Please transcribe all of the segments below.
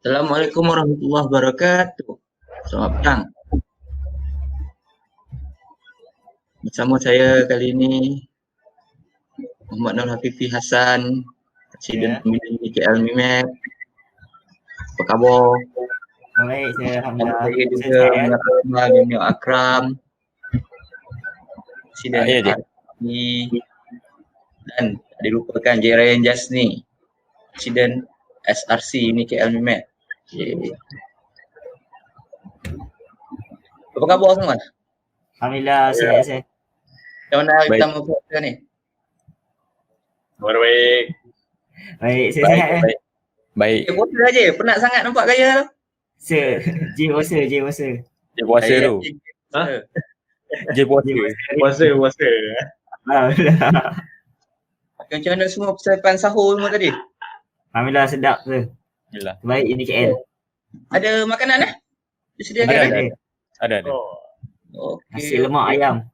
Assalamualaikum warahmatullahi wabarakatuh. Selamat petang. Bersama saya kali ini Muhammad Nur Hafifi Hassan, Presiden Pemilihan KL MIMET. Apa khabar? Baik, saya Dan Alhamdulillah. saya juga mengatasnamakan Bimio Akram, Presiden RI, dan tak dilupakan J. Ryan Jasni, Presiden SRC ini KL MIMET. Apa khabar semua? Alhamdulillah, sihat. Macam mana hari pertama puasa ni? Baik. Baik, sihat. Baik. Puasa aja, penat sangat nampak gaya tu. J puasa. Dia puasa tu. Ha? Dia puasa. Puasa. Alhamdulillah. Macam mana semua persiapan sahur semua tadi? Alhamdulillah sedap tu. Alhamdulillah. Baik ini KL. Ada makanan disediakan? Ada. Okey. Nasi lemak ayam.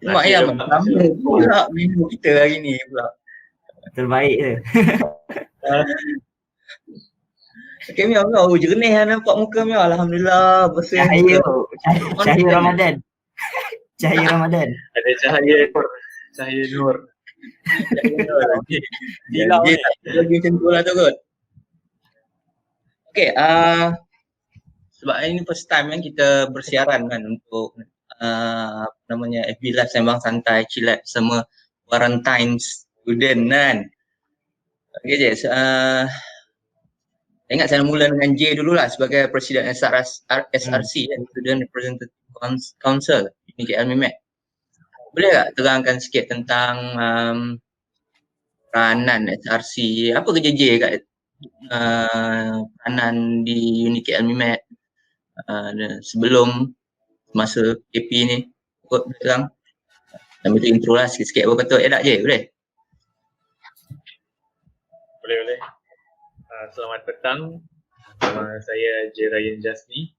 Lemak ayam. Sama pula menu kita hari ni pula. Terbaik tu. Okey, Mio, jernih nampak muka Mio. Alhamdulillah. Bersih. Cahaya Ramadan. Cahaya Ramadan. Ada cahaya nur. Gila ni. Lagi macam tu lah tu kot. Okey, sebab ini first time kan kita bersiaran kan untuk apa namanya FB Live Sembang Santai Chillax sama quarantine student kan. Okey je, ingat saya mula dengan J dululah sebagai Presiden SRC Student Representative Council ini KL MIMET. Boleh tak terangkan sikit tentang peranan SRC, apa kerja J kat peranan di unit KL MIMET sebelum masa KP ni, kot terang. Sambil tu intro lah sikit-sikit apa kata tak je, boleh? Boleh. Selamat petang. Nama saya J. Ryan Jasni.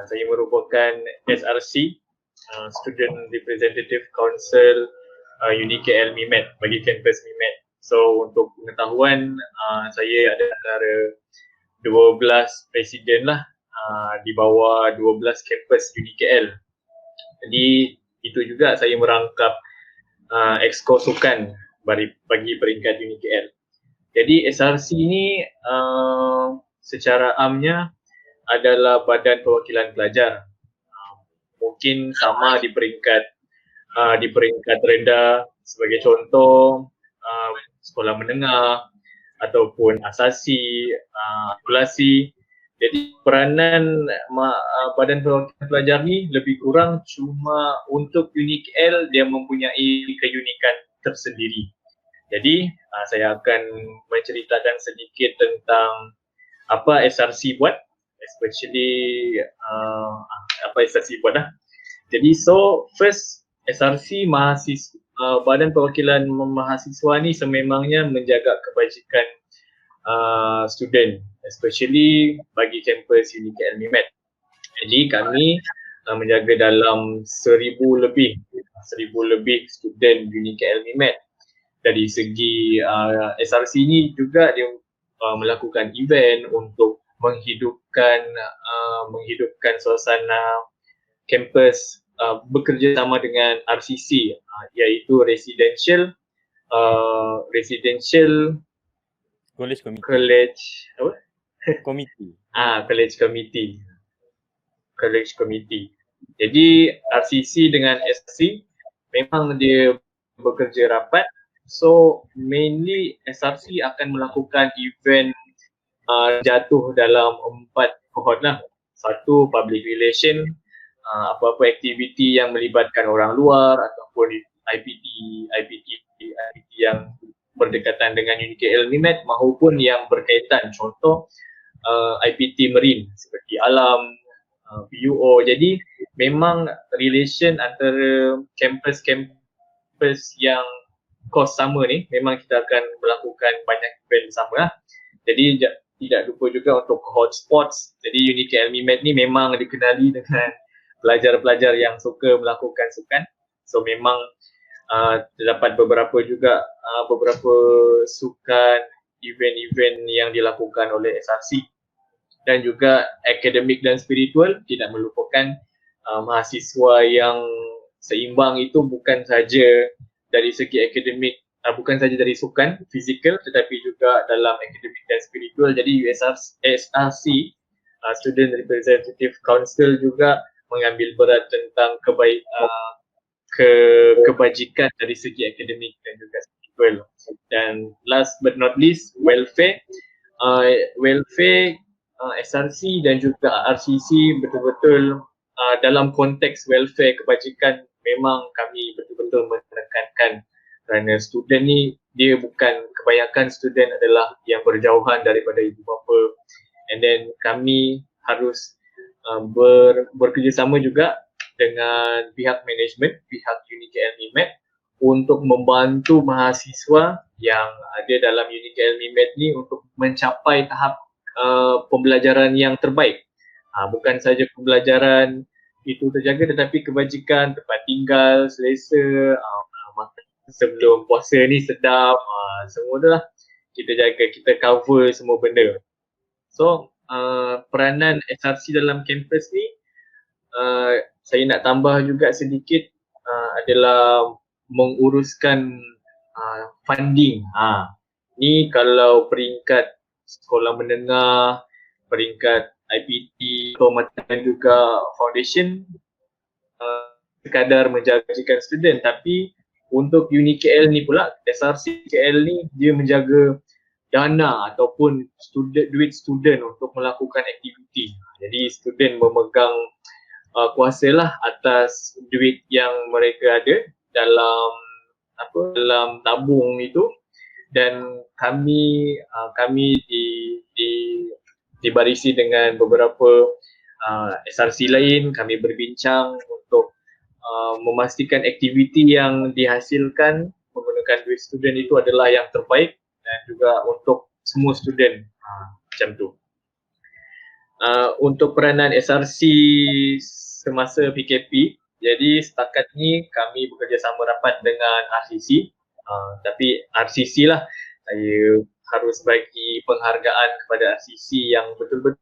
Saya merupakan SRC, Student Representative Council Unit KL MIMET bagi kampus MIMET. So untuk pengetahuan, saya ada antara 12 presiden lah di bawah 12 kampus Unit KL. Jadi itu juga saya merangkap Exco Sukan bagi peringkat Unit KL. Jadi SRC ni secara amnya adalah Badan Perwakilan Pelajar. Mungkin sama di peringkat rendah, sebagai contoh sekolah menengah ataupun asasi, regulasi. Jadi peranan Badan Perwakilan Pelajar ni lebih kurang cuma untuk unit KL dia mempunyai keunikan tersendiri. Jadi saya akan menceritakan sedikit tentang apa SRC buat, especially apa SRC buat lah. Jadi first SRC Badan Perwakilan Mahasiswa ni sememangnya menjaga kebajikan student, especially bagi kampus unit KL MIMET. Jadi kami menjaga dalam 1,000 lebih student unit KL MIMET. Dari segi SRC ni juga dia melakukan event untuk menghidupkan suasana kampus bekerjasama dengan RCC, iaitu Residential College Committee. Jadi RCC dengan SC memang dia bekerja rapat. So mainly SRC akan melakukan event jatuh dalam 4 cohort lah. Satu, public relation, apa-apa aktiviti yang melibatkan orang luar ataupun IPT yang berdekatan dengan unit KL MIMET maupun yang berkaitan, contoh IPT Marine seperti alam, PUO. Jadi memang relation antara kampus yang kos sama ni memang kita akan melakukan banyak event bersama lah. Jadi tidak lupa juga untuk cohort sports. Jadi unit KL MIMET ni memang dikenali dengan pelajar-pelajar yang suka melakukan sukan. So memang terdapat beberapa sukan event-event yang dilakukan oleh SRC. Dan juga akademik dan spiritual, tidak melupakan mahasiswa yang seimbang itu bukan saja dari segi akademik, bukan saja dari sukan, fizikal, tetapi juga dalam akademik dan spiritual. Jadi SRC, Student Representative Council juga mengambil berat tentang kebajikan dari segi akademik dan juga spiritual. Dan last but not least, welfare. SRC dan juga RCC betul-betul dalam konteks welfare kebajikan memang kami betul-betul menekankan, kerana student ni dia bukan, kebanyakan student adalah yang berjauhan daripada ibu bapa, and then kami harus bekerjasama juga dengan pihak management, pihak UniKL MIMED untuk membantu mahasiswa yang ada dalam UniKL MIMED ni untuk mencapai tahap pembelajaran yang terbaik. Bukan saja pembelajaran itu terjaga, tetapi kebajikan, tempat tinggal selesa, makan sebelum puasa ni sedap, semua tu lah kita jaga, kita cover semua benda. So peranan SRC dalam kampus ni, saya nak tambah juga sedikit, adalah menguruskan funding. Ni kalau peringkat sekolah menengah, peringkat IPT atau macam juga foundation, sekadar menjaga student, tapi untuk UniKL ni pula, SRC KL ni dia menjaga dana ataupun duit student untuk melakukan aktiviti. Jadi student memegang kuasa lah atas duit yang mereka ada dalam tabung itu. Dan kami dibarisi dengan beberapa SRC lain. Kami berbincang untuk memastikan aktiviti yang dihasilkan menggunakan duit student itu adalah yang terbaik dan juga untuk semua student, macam tu. Untuk peranan SRC semasa PKP, jadi setakat ni kami bekerjasama rapat dengan RCC. Tapi RCC lah, saya harus bagi penghargaan kepada RCC yang betul-betul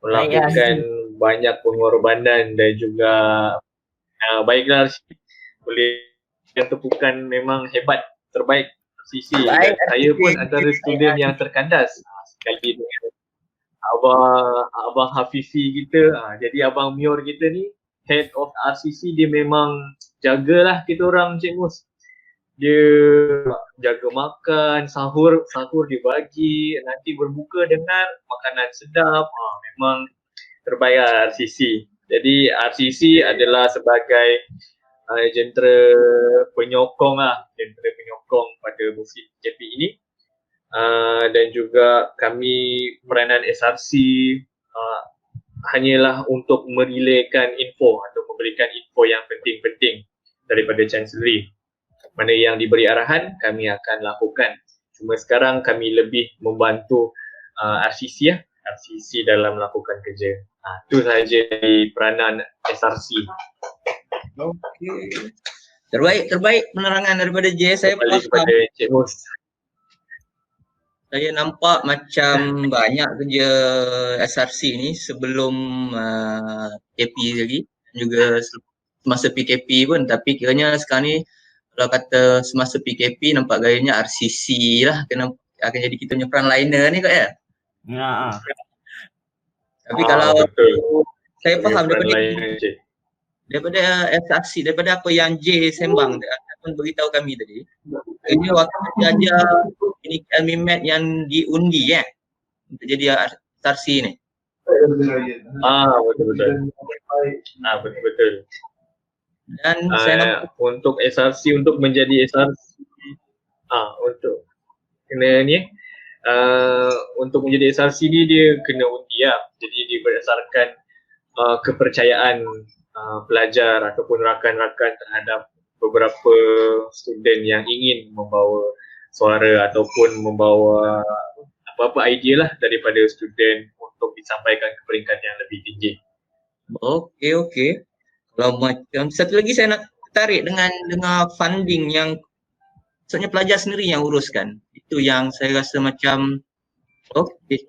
melakukan banyak pengorbanan dan juga baiklah RCC, boleh yang tepukan, memang hebat, terbaik RCC. Dan saya pun antara student yang terkandas sekali dengan Abang Hafizi kita. Jadi Abang Mior kita ni, head of RCC, dia memang jagalah kita orang, Cik Mus. Dia jaga makan, sahur dia bagi, nanti berbuka dengan makanan sedap. Memang terbaik RCC. Jadi RCC adalah sebagai jentera penyokong pada musim PKP ini. Dan juga kami, peranan SRC hanyalah untuk merelakan info atau memberikan info yang penting-penting daripada Chancellery. Mana yang diberi arahan, kami akan lakukan. Cuma sekarang kami lebih membantu RCC dalam melakukan kerja. Itu sahaja di peranan SRC. Okey. Terbaik penerangan daripada J. Saya Kembali kepada Cik Mus. Saya nampak macam banyak kerja SRC ni sebelum PKP lagi, dan juga semasa PKP pun, tapi kiranya sekarang ni kalau kata semasa PKP nampak gayanya RCC lah akan jadi kita punya frontliner ni kot ya. Tapi kalau betul. saya faham Frontliner, Cik. daripada SRC, daripada apa yang J sembang ataupun beritahu kami tadi, ini waktu saja ini MIMED yang diundi untuk jadi SRC ni. Betul-betul. Betul-betul. Dan saya nampak untuk SRC, untuk menjadi SRC, untuk kena ni, untuk menjadi SRC ni dia kena undi lah. Jadi dia berdasarkan kepercayaan pelajar ataupun rakan-rakan terhadap beberapa student yang ingin membawa suara ataupun membawa apa-apa idea lah daripada student untuk disampaikan ke peringkat yang lebih tinggi. Okey. Kalau macam satu lagi saya nak tarik dengan funding yang maksudnya pelajar sendiri yang uruskan. Itu yang saya rasa macam okey.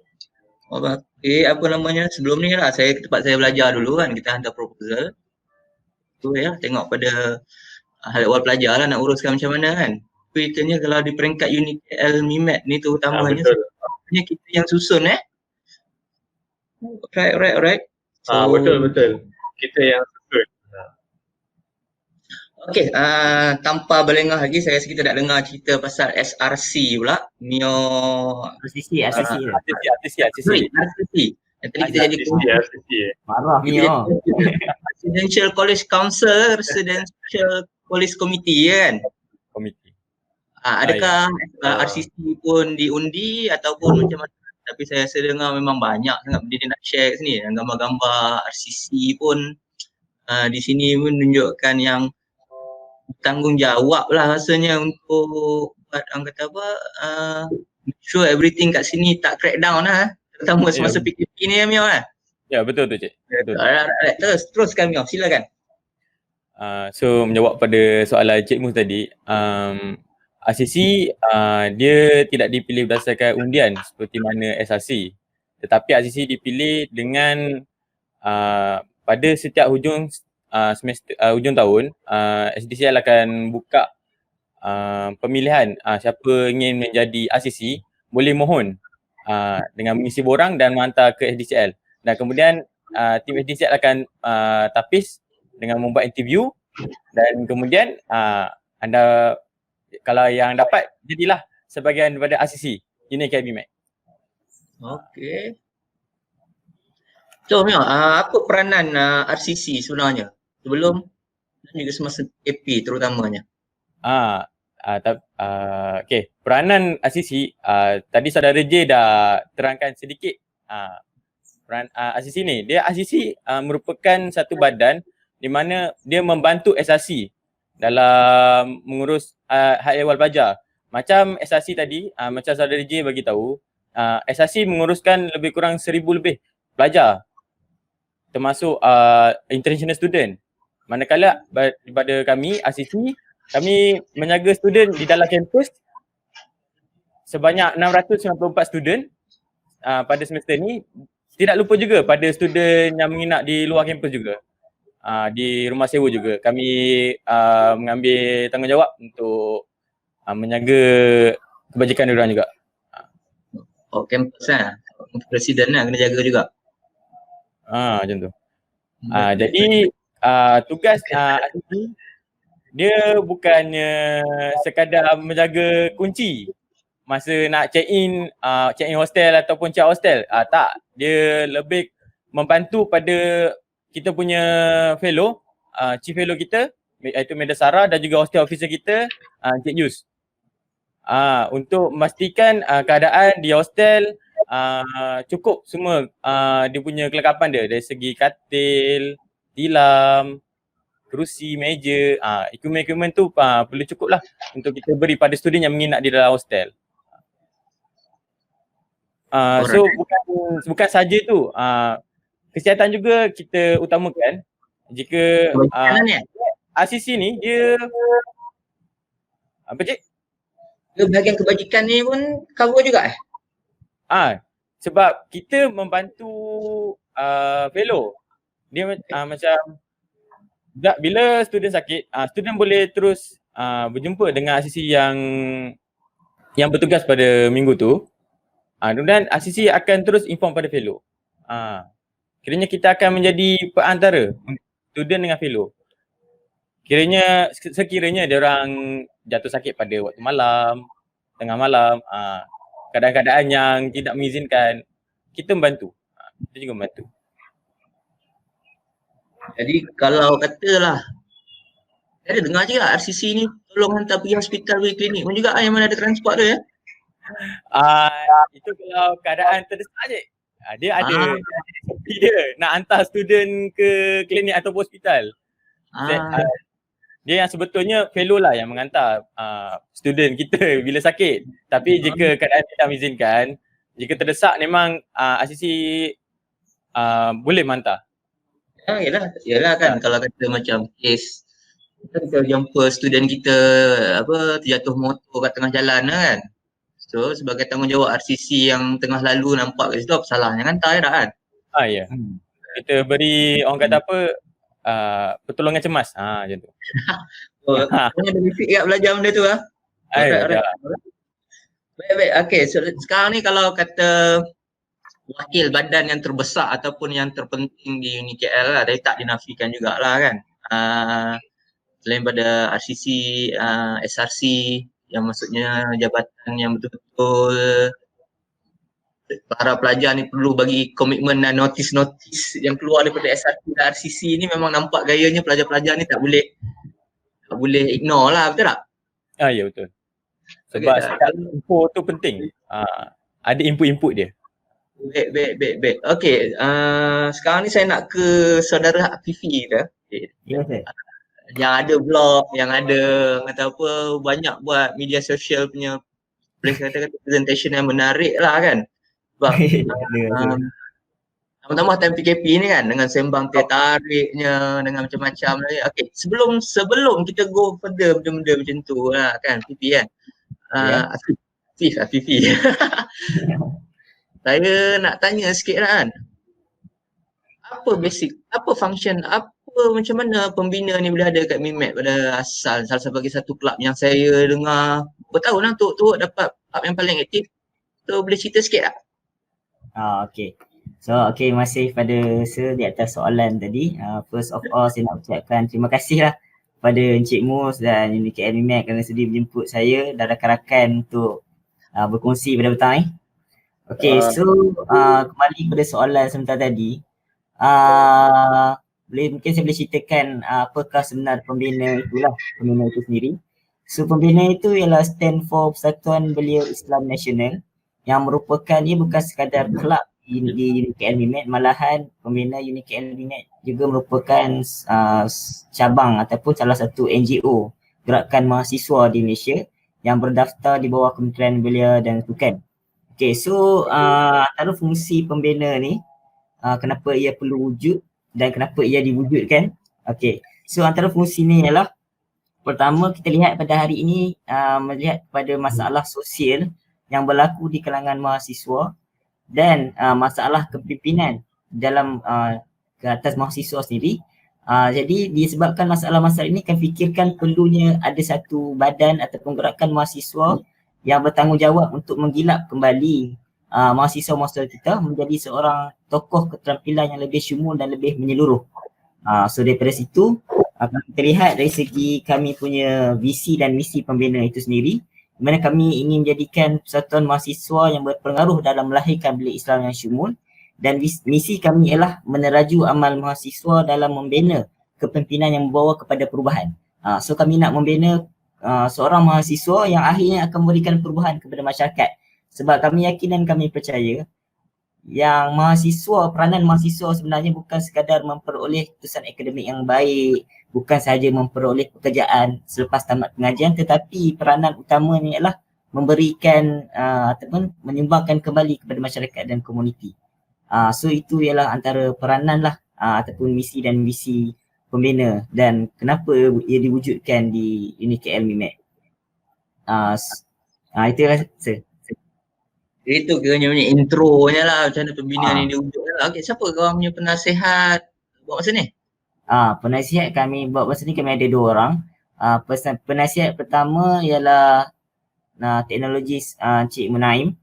Okey, apa namanya, sebelum ni lah tempat saya belajar dulu kan, kita hantar proposal. Tu ya, tengok pada hal ehwal pelajar lah nak uruskan macam mana kan. Tapi katanya kalau di peringkat unit KL MIMAT ni terutamanya Betul. sebenarnya kita yang susun Alright. Betul. Kita yang susun. Okey, tanpa berlengah lagi, saya rasa kita nak dengar cerita pasal SRC pula. Neo RCC tu. RCC. RCC. Yang tadi kita jadi RCC. Marah Mio. Residential College Council, Residential College Committee kan. Komiti. Adakah RCC pun diundi ataupun macam mana? Tapi saya rasa dengar memang banyak sangat benda dia nak share kat sini. Dan gambar-gambar RCC pun di sini pun menunjukkan yang tanggungjawab lah rasanya untuk buat orang kata apa, sure everything kat sini tak crackdown lah. Terutama semasa PKP ni ya Mio lah. Ya, betul tu, Cik. Betul. Alright, teruskan Mio, silakan. So menjawab pada soalan Cik Mus tadi, RCC dia tidak dipilih berdasarkan undian seperti mana SRC. Tetapi RCC dipilih dengan pada setiap hujung semester, hujung tahun, SDCL akan buka pemilihan siapa ingin menjadi RCC boleh mohon dengan mengisi borang dan menghantar ke SDCL. Dan kemudian tim SDCL akan tapis dengan membuat interview dan kemudian anda kalau yang dapat jadilah sebahagian daripada RCC Unit KL MIMAT. Okey. So Mio, apa peranan RCC sebenarnya sebelum dan juga semasa PKP terutamanya? Okey, peranan RCC tadi saudara J dah terangkan sedikit peran RCC ni. Dia RCC merupakan satu badan di mana dia membantu SRC dalam mengurus hak ehwal pelajar. Macam SRC tadi, macam saudara J bagi tahu, SRC menguruskan lebih kurang 1,000 lebih pelajar termasuk international student. Manakala pada kami RCC, kami menjaga student di dalam kampus sebanyak 694 student pada semester ni. Tidak lupa juga pada student yang menginap di luar kampus juga. Di rumah sewa juga. Kami mengambil tanggungjawab untuk menjaga kebajikan diorang juga. Kampus presiden kena jaga juga. Macam tu. Jadi tugas RCC dia bukannya sekadar menjaga kunci masa nak check in hostel ataupun check hostel. Tak, dia lebih membantu pada kita punya fellow, chief fellow kita iaitu Madam Sarah dan juga hostel officer kita Cik Yus. Untuk memastikan keadaan di hostel cukup semua dia punya kelengkapan dia dari segi katil, tilam, kerusi, meja, equipment tu perlu cukup lah untuk kita beri pada student yang menginap di dalam hostel. So bukan saja tu, kesihatan juga kita utamakan. Jika RCC ni dia apa cik? Bahagian kebajikan ni pun cover juga sebab kita membantu fellow. Dia macam bila student sakit, student boleh terus berjumpa dengan RCC yang bertugas pada minggu tu. Dan RCC akan terus inform pada fellow. Kiranya kita akan menjadi perantara student dengan fellow. Sekiranya dia orang jatuh sakit pada waktu malam, tengah malam, keadaan-keadaan yang tidak mengizinkan, kita membantu. Kita juga membantu. Jadi kalau katalah, saya ada dengar je lah RCC ni tolong hantar pergi hospital, pergi klinik pun juga yang mana ada transport tu ya? Itu kalau keadaan terdesak je. Dia ada dia nak hantar student ke klinik ataupun hospital. Dia yang sebetulnya fellow lah yang menghantar student kita bila sakit. Tapi jika keadaan tidak mengizinkan, jika terdesak memang RCC boleh menghantar. Yelah kan kalau kata macam kes kita jumpa student kita terjatuh motor kat tengah jalan kan. So sebagai tanggungjawab RCC yang tengah lalu nampak kat situ, apa salahnya kan, tak kan? Ya. Kita beri orang kata apa, pertolongan cemas. Macam tu. Punya benefit kat belajar benda tu lah. Alright. Baik. Okay, so sekarang ni kalau kata wakil badan yang terbesar ataupun yang terpenting di UniKL lah, tapi tak dinafikan jugalah kan. Selain pada RCC, SRC yang maksudnya jabatan yang betul-betul para pelajar ni perlu bagi komitmen dan notis-notis yang keluar daripada SRC dan RCC ni, memang nampak gayanya pelajar-pelajar ni tak boleh ignore lah, betul tak? Ya, betul. Sebab info tu penting. Ada input-input dia. Baik. Okey, sekarang ni saya nak ke saudara Afifi kita. Ya, sir. Yang ada blog, yang ada kata apa, banyak buat media sosial punya, boleh kata presentation yang menarik lah kan. Sebab pertama time PKP ni kan, dengan sembang teh tariknya, dengan macam-macam. Okey, sebelum kita go further benda-benda macam tu lah kan, Fifi kan. Afifi. Saya nak tanya sikit lah kan. Apa basic, apa function, macam mana pembina ni boleh ada kat MIMAT pada asal, salah satu kelab yang saya dengar bertahun lah Tok dapat kelab yang paling aktif. So boleh cerita sikit tak? Okay. So terima kasih pada Sir di atas soalan tadi. First of all saya nak ucapkan terima kasih lah pada Encik Mus dan UniKL MIMAT kerana sudi menjemput saya dan rakan-rakan untuk berkongsi pada petang ni. Okay, so kembali pada soalan sebentar tadi. Mungkin saya boleh ceritakan apakah sebenar pembina itu sendiri. So pembina itu ialah stand for Persatuan Belia Islam Nasional, yang merupakan, ia bukan sekadar kelab di UniKL MIMAT, malahan pembina UniKL MIMAT juga merupakan cabang ataupun salah satu NGO, gerakan mahasiswa di Malaysia yang berdaftar di bawah Kementerian Belia dan Sukan. Okay, so antara fungsi pembina ni, kenapa ia perlu wujud dan kenapa ia diwujudkan. Okay, so antara fungsi ni ialah, pertama kita lihat pada hari ini, melihat pada masalah sosial yang berlaku di kalangan mahasiswa dan masalah kepimpinan dalam ke atas mahasiswa sendiri. Jadi disebabkan masalah-masalah ini, kami fikirkan perlunya ada satu badan ataupun gerakan mahasiswa yang bertanggungjawab untuk menggilap kembali mahasiswa-mahasiswa kita menjadi seorang tokoh keterampilan yang lebih syumul dan lebih menyeluruh. So daripada situ kita lihat dari segi kami punya visi dan misi pembina itu sendiri, di mana kami ingin menjadikan persatuan mahasiswa yang berpengaruh dalam melahirkan belia Islam yang syumul, dan misi kami ialah meneraju amal mahasiswa dalam membina kepimpinan yang membawa kepada perubahan. So kami nak membina seorang mahasiswa yang akhirnya akan memberikan perubahan kepada masyarakat. Sebab kami yakin dan kami percaya yang peranan mahasiswa sebenarnya bukan sekadar memperoleh keputusan akademik yang baik, bukan sahaja memperoleh pekerjaan selepas tamat pengajian, tetapi peranan utamanya ialah memberikan ataupun menyumbangkan kembali kepada masyarakat dan komuniti. So itu ialah antara peranan lah ataupun misi dan visi pembina dan kenapa ia diwujudkan di UniKL MIMAT. Itulah saya. Itu kiranya punya intronya lah, macam mana pembina ni diwujudkan. Okey, siapa korang punya penasihat buat masa ni? Penasihat kami buat masa ni, kami ada 2 orang. Penasihat pertama ialah teknologi Encik Munaim.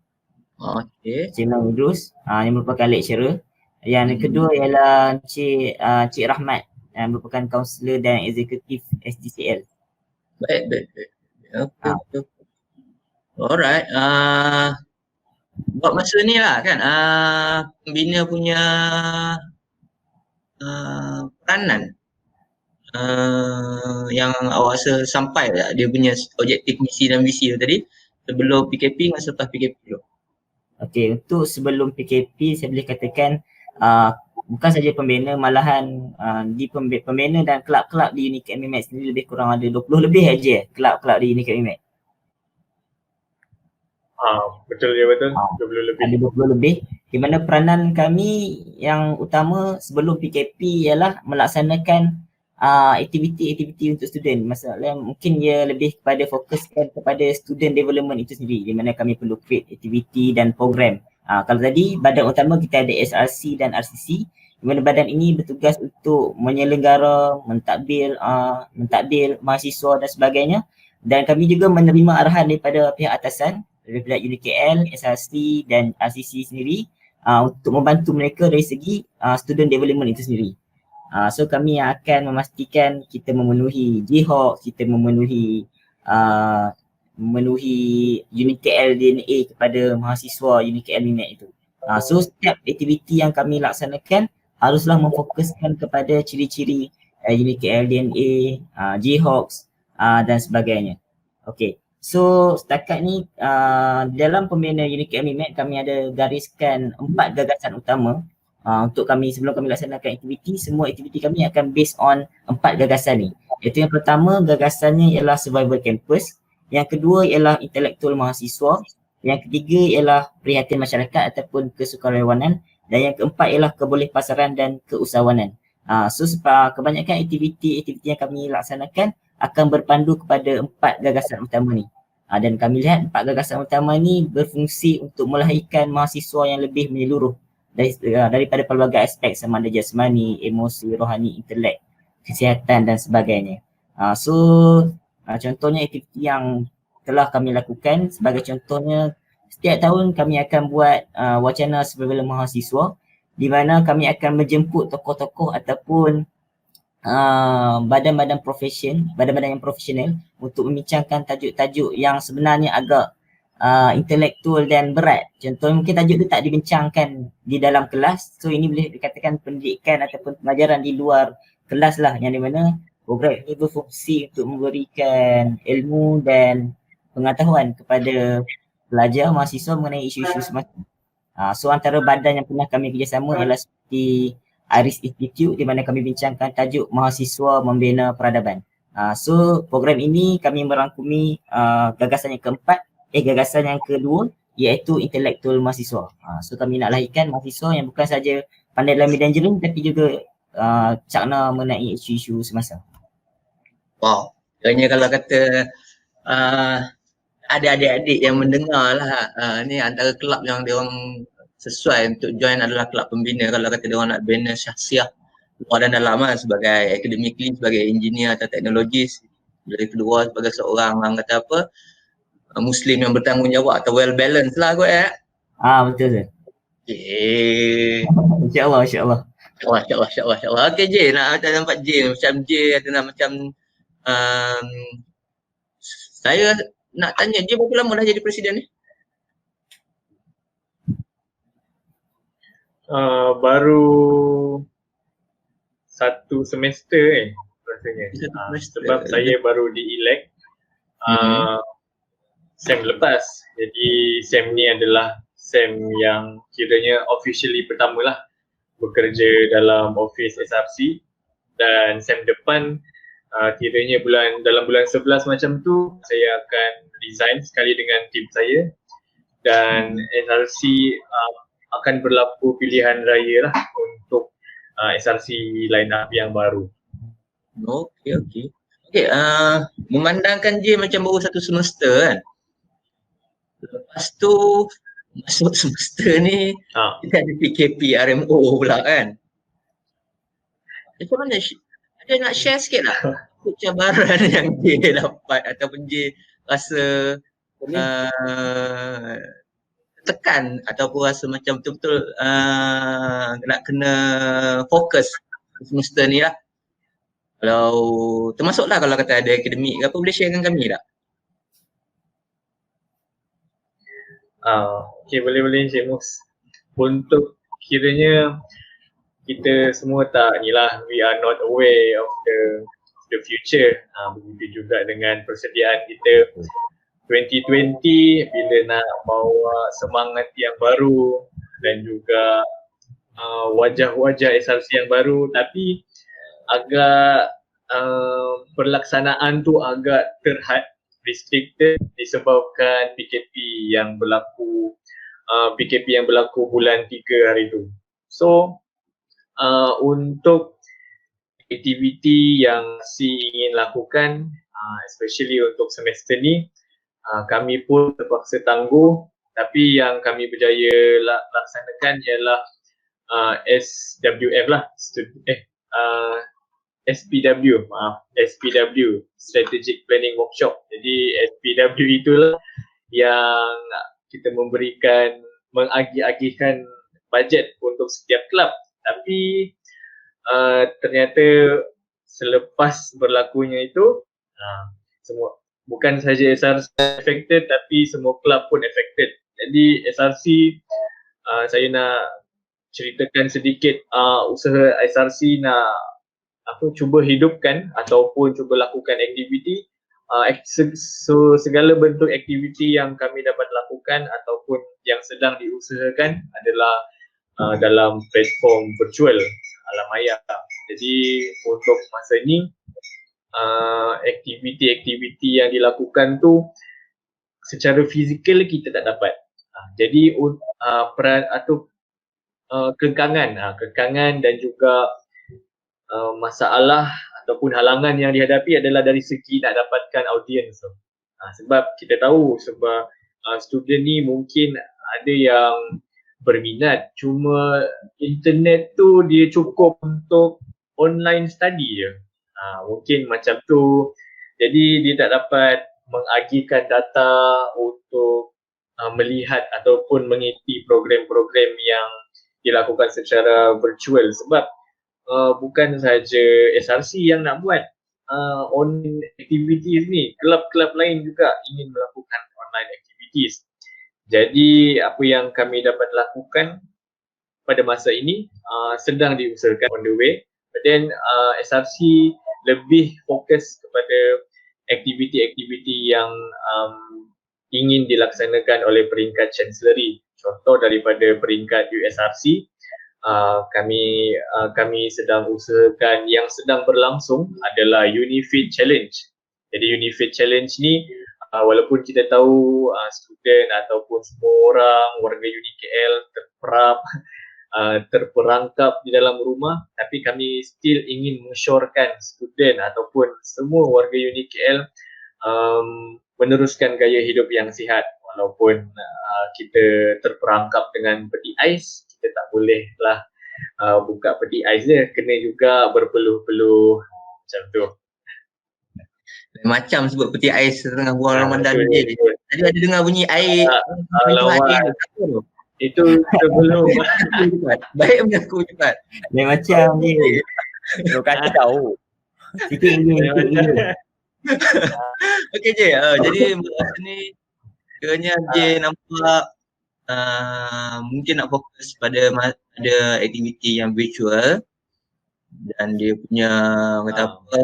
Encik Munaim Idrus yang merupakan lecturer. Yang kedua ialah Encik Rahmat yang merupakan kaunselor dan eksekutif SDCL. Baik. Okay. Alright. Buat masa ni lah kan, pembina punya peranan yang awak rasa sampai tak dia punya objektif, misi dan visi tu tadi sebelum PKP dengan selepas PKP tu? Okey, untuk sebelum PKP saya boleh katakan bukan saja pembina, malahan di pembina dan kelab-kelab di UniKL MIMAT sendiri lebih kurang ada 20 lebih aja kelab-kelab di UniKL MIMAT. Betul. 20 lebih. Ada 20 lebih, di mana peranan kami yang utama sebelum PKP ialah melaksanakan aktiviti-aktiviti untuk student. Masalah mungkin ia lebih kepada fokuskan kepada student development itu sendiri, di mana kami perlu create aktiviti dan program. Kalau tadi badan utama kita ada SRC dan RCC, di mana badan ini bertugas untuk menyelenggara, mentadbir mahasiswa dan sebagainya, dan kami juga menerima arahan daripada pihak atasan daripada UniKL, SRC dan RCC sendiri untuk membantu mereka dari segi student development itu sendiri. So kami akan memastikan kita memenuhi GHOC, kita memenuhi UniKL DNA kepada mahasiswa UniKL Minat itu. So setiap aktiviti yang kami laksanakan haruslah memfokuskan kepada ciri-ciri UniKL DNA, GHOC dan sebagainya. Okay. So setakat ni dalam pembina UniKL Minat kami ada gariskan 4 gagasan utama untuk kami sebelum kami laksanakan aktiviti. Semua aktiviti kami akan based on 4 gagasan ni. Iaitu yang pertama, gagasannya ialah survival campus. Yang kedua ialah intelektual mahasiswa. Yang ketiga ialah prihatin masyarakat ataupun kesukarelawanan. Dan yang keempat ialah kebolehpasaran dan keusahawanan. So kebanyakan aktiviti-aktiviti yang kami laksanakan akan berpandu kepada 4 gagasan utama ni. Dan kami lihat 4 gagasan utama ni berfungsi untuk melahirkan mahasiswa yang lebih menyeluruh daripada pelbagai aspek sama ada jasmani, emosi, rohani, intelek, kesihatan dan sebagainya. Contohnya aktiviti yang telah kami lakukan, sebagai contohnya setiap tahun kami akan buat wacana survival mahasiswa, di mana kami akan menjemput tokoh-tokoh ataupun badan-badan yang profesional untuk membincangkan tajuk-tajuk yang sebenarnya agak intelektual dan berat. Contohnya mungkin tajuk tu tak dibincangkan di dalam kelas. So ini boleh dikatakan pendidikan ataupun pelajaran di luar kelas lah, yang di mana program ini berfungsi untuk memberikan ilmu dan pengetahuan kepada pelajar mahasiswa mengenai isu-isu semasa. So antara badan yang pernah kami kerjasama ialah seperti Iris Institute, di mana kami bincangkan tajuk mahasiswa membina peradaban. So program ini kami merangkumi gagasan yang kedua iaitu intelektual mahasiswa. So kami nak lahirkan mahasiswa yang bukan saja pandai dalam bidang engineering tapi juga cakna mengenai isu-isu semasa. Wow, kiranya kalau kata ada adik-adik yang mendengar lah, ni antara kelab yang dia orang sesuai untuk join adalah kelab pembina. Kalau kata dia orang nak bina syahsiah luar dan dalam lah, sebagai academically, sebagai engineer atau teknologis, dari kedua sebagai seorang orang kata apa, Muslim yang bertanggungjawab atau well balanced lah kot ya. Betul tu. Okay. InsyaAllah. InsyaAllah. Okay J, nak nampak J macam J ada nak macam saya nak tanya J berapa lama dah jadi presiden ni? Baru 1 semester rasanya. Sebab saya baru di-elect SEM lepas. Jadi SEM ni adalah SEM yang kiranya officially pertama lah bekerja dalam office SRC, dan SEM depan kiranya dalam bulan 11 macam tu saya akan resign sekali dengan tim saya, dan SRC akan berlaku pilihan raya lah untuk SRC line up yang baru. Okay. Memandangkan J macam baru 1 semester kan. Lepas tu masuk semester ni kita ada PKP RMO pula kan. Macam mana ada nak share sikit lah cabaran yang J dapat ataupun J rasa tekan ataupun rasa macam betul-betul nak kena fokus semester ni lah. Kalau termasuklah kalau kata ada akademik ke apa, boleh share dengan kami tak? Okay, boleh Encik Mus. Untuk kiranya kita semua we are not aware of the future. Begitu juga dengan persediaan kita 2020 bila nak bawa semangat yang baru dan juga wajah-wajah SRC yang baru, tapi agak pelaksanaan tu agak terhad, restricted disebabkan PKP yang berlaku bulan 3 hari tu. So untuk aktiviti yang si ingin lakukan, especially untuk semester ni, kami pun terpaksa tangguh, tapi yang kami berjaya laksanakan ialah SWF lah, SPW, SPW, Strategic Planning Workshop. Jadi SPW itulah yang kita mengagih-agihkan bajet untuk setiap kelab. Tapi ternyata selepas berlakunya itu, semua bukan saja SRC affected tapi semua kelab pun affected. Jadi SRC, saya nak ceritakan sedikit usaha SRC nak cuba hidupkan ataupun cuba lakukan aktiviti. Segala bentuk aktiviti yang kami dapat lakukan ataupun yang sedang diusahakan adalah dalam platform virtual alam maya. Jadi untuk masa ni aktiviti-aktiviti yang dilakukan tu secara fizikal kita tak dapat. Jadi peran atau kekangan dan juga masalah ataupun halangan yang dihadapi adalah dari segi nak dapatkan audiens. Sebab kita tahu sebab student ni mungkin ada yang berminat, cuma internet tu dia cukup untuk online study je. Mungkin macam tu, jadi dia tak dapat mengagihkan data untuk melihat ataupun mengikuti program-program yang dilakukan secara virtual. Sebab bukan saja SRC yang nak buat online activities ni, kelab-kelab lain juga ingin melakukan online activities. Jadi apa yang kami dapat lakukan pada masa ini sedang diusahakan on the way. But then SRC lebih fokus kepada aktiviti-aktiviti yang ingin dilaksanakan oleh peringkat Chancellery. Contoh daripada peringkat USRC, kami sedang usahakan yang sedang berlangsung adalah Unifit Challenge. Jadi Unifit Challenge ni walaupun kita tahu student ataupun semua orang warga UniKL terperangkap di dalam rumah, tapi kami still ingin mensyorkan student ataupun semua warga UniKL meneruskan gaya hidup yang sihat. Walaupun kita terperangkap dengan peti ais, kita tak bolehlah buka peti ais je, kena juga berpeluh-peluh macam tu. Macam sebut peti ais tengah bulan Ramadan je. Tadi ada dengar bunyi air. Itu sebelum baik mengaku cepat. Lain macam je. Kalau kata tahu. Sikit lagi. Okey je. Jadi masa ni kiranya je nampak mungkin nak fokus pada aktiviti yang virtual, dan dia punya kata apa,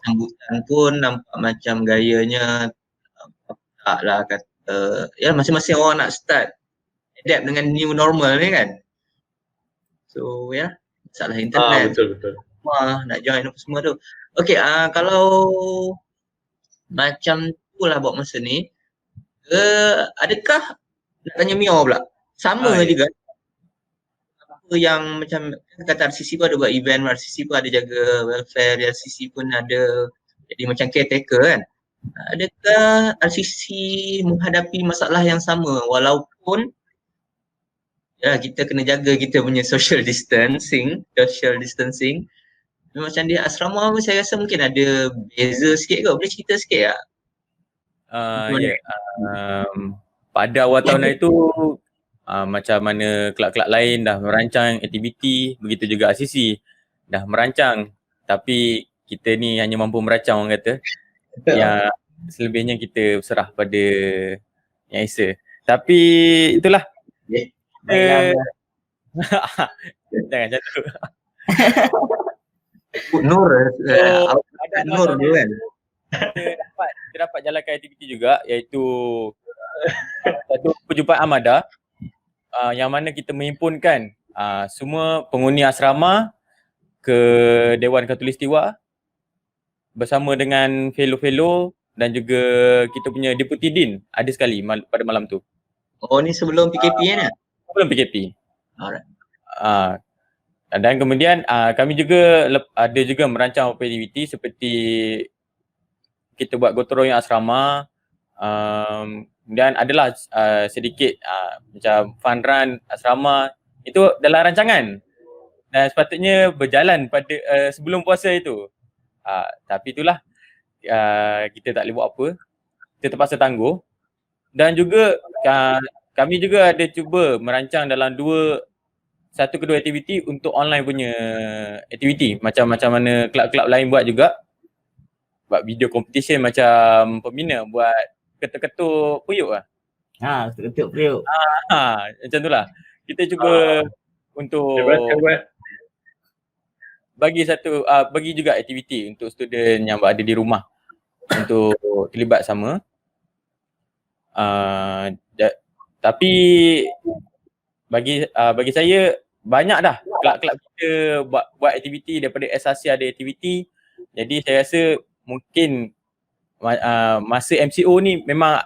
sambutan pun nampak macam gayanya taklah kata ya masing-masing orang nak start adapt dengan new normal ni kan. So ya, masalah internet. Betul. Wah, nak join apa semua tu. Okey, kalau macam tu lah buat masa ni, adakah nak tanya Mio pula? Sama juga. Apa yang macam kata RCC pun ada buat event, RCC pun ada jaga welfare, RCC pun ada jadi macam caretaker kan. Adakah RCC menghadapi masalah yang sama walaupun ya kita kena jaga kita punya social distancing. Macam di asrama pun saya rasa mungkin ada beza sikit kot. Boleh cerita sikit tak? Pada awal tahun itu macam mana kelab-kelab lain dah merancang aktiviti, begitu juga RCC dah merancang, tapi kita ni hanya mampu merancang orang kata. Yang selebihnya kita serah pada Yang Esa. Tapi itulah. Jangan macam tu. Nur Nur dulu kan. Kita dapat jalankan aktiviti juga, iaitu satu perjumpaan Amada yang mana kita menghimpunkan semua penghuni asrama ke Dewan Khatulistiwa bersama dengan fellow-fellow dan juga kita punya Deputy Dean ada sekali pada malam tu. Oh, ni sebelum PKP kan? Sebelum PKP. Alright. Dan kemudian kami juga ada juga merancang aktiviti seperti kita buat gotong royong asrama, dan adalah sedikit macam fun run asrama itu dalam rancangan dan sepatutnya berjalan pada sebelum puasa itu. Tapi itulah kita tak boleh buat apa, kita terpaksa tangguh. Dan juga kami juga ada cuba merancang dalam satu kedua aktiviti untuk online punya aktiviti, macam mana kelab-kelab lain buat juga, buat video competition macam pembina buat ketuk-ketuk puyuk lah. Ketuk periuk. Macam tu lah. Kita cuba untuk Hebat. bagi juga aktiviti untuk student yang berada di rumah untuk terlibat sama. Tapi bagi saya banyak dah kelab-kelab kita buat aktiviti, daripada SRC ada aktiviti. Jadi saya rasa mungkin masa MCO ni memang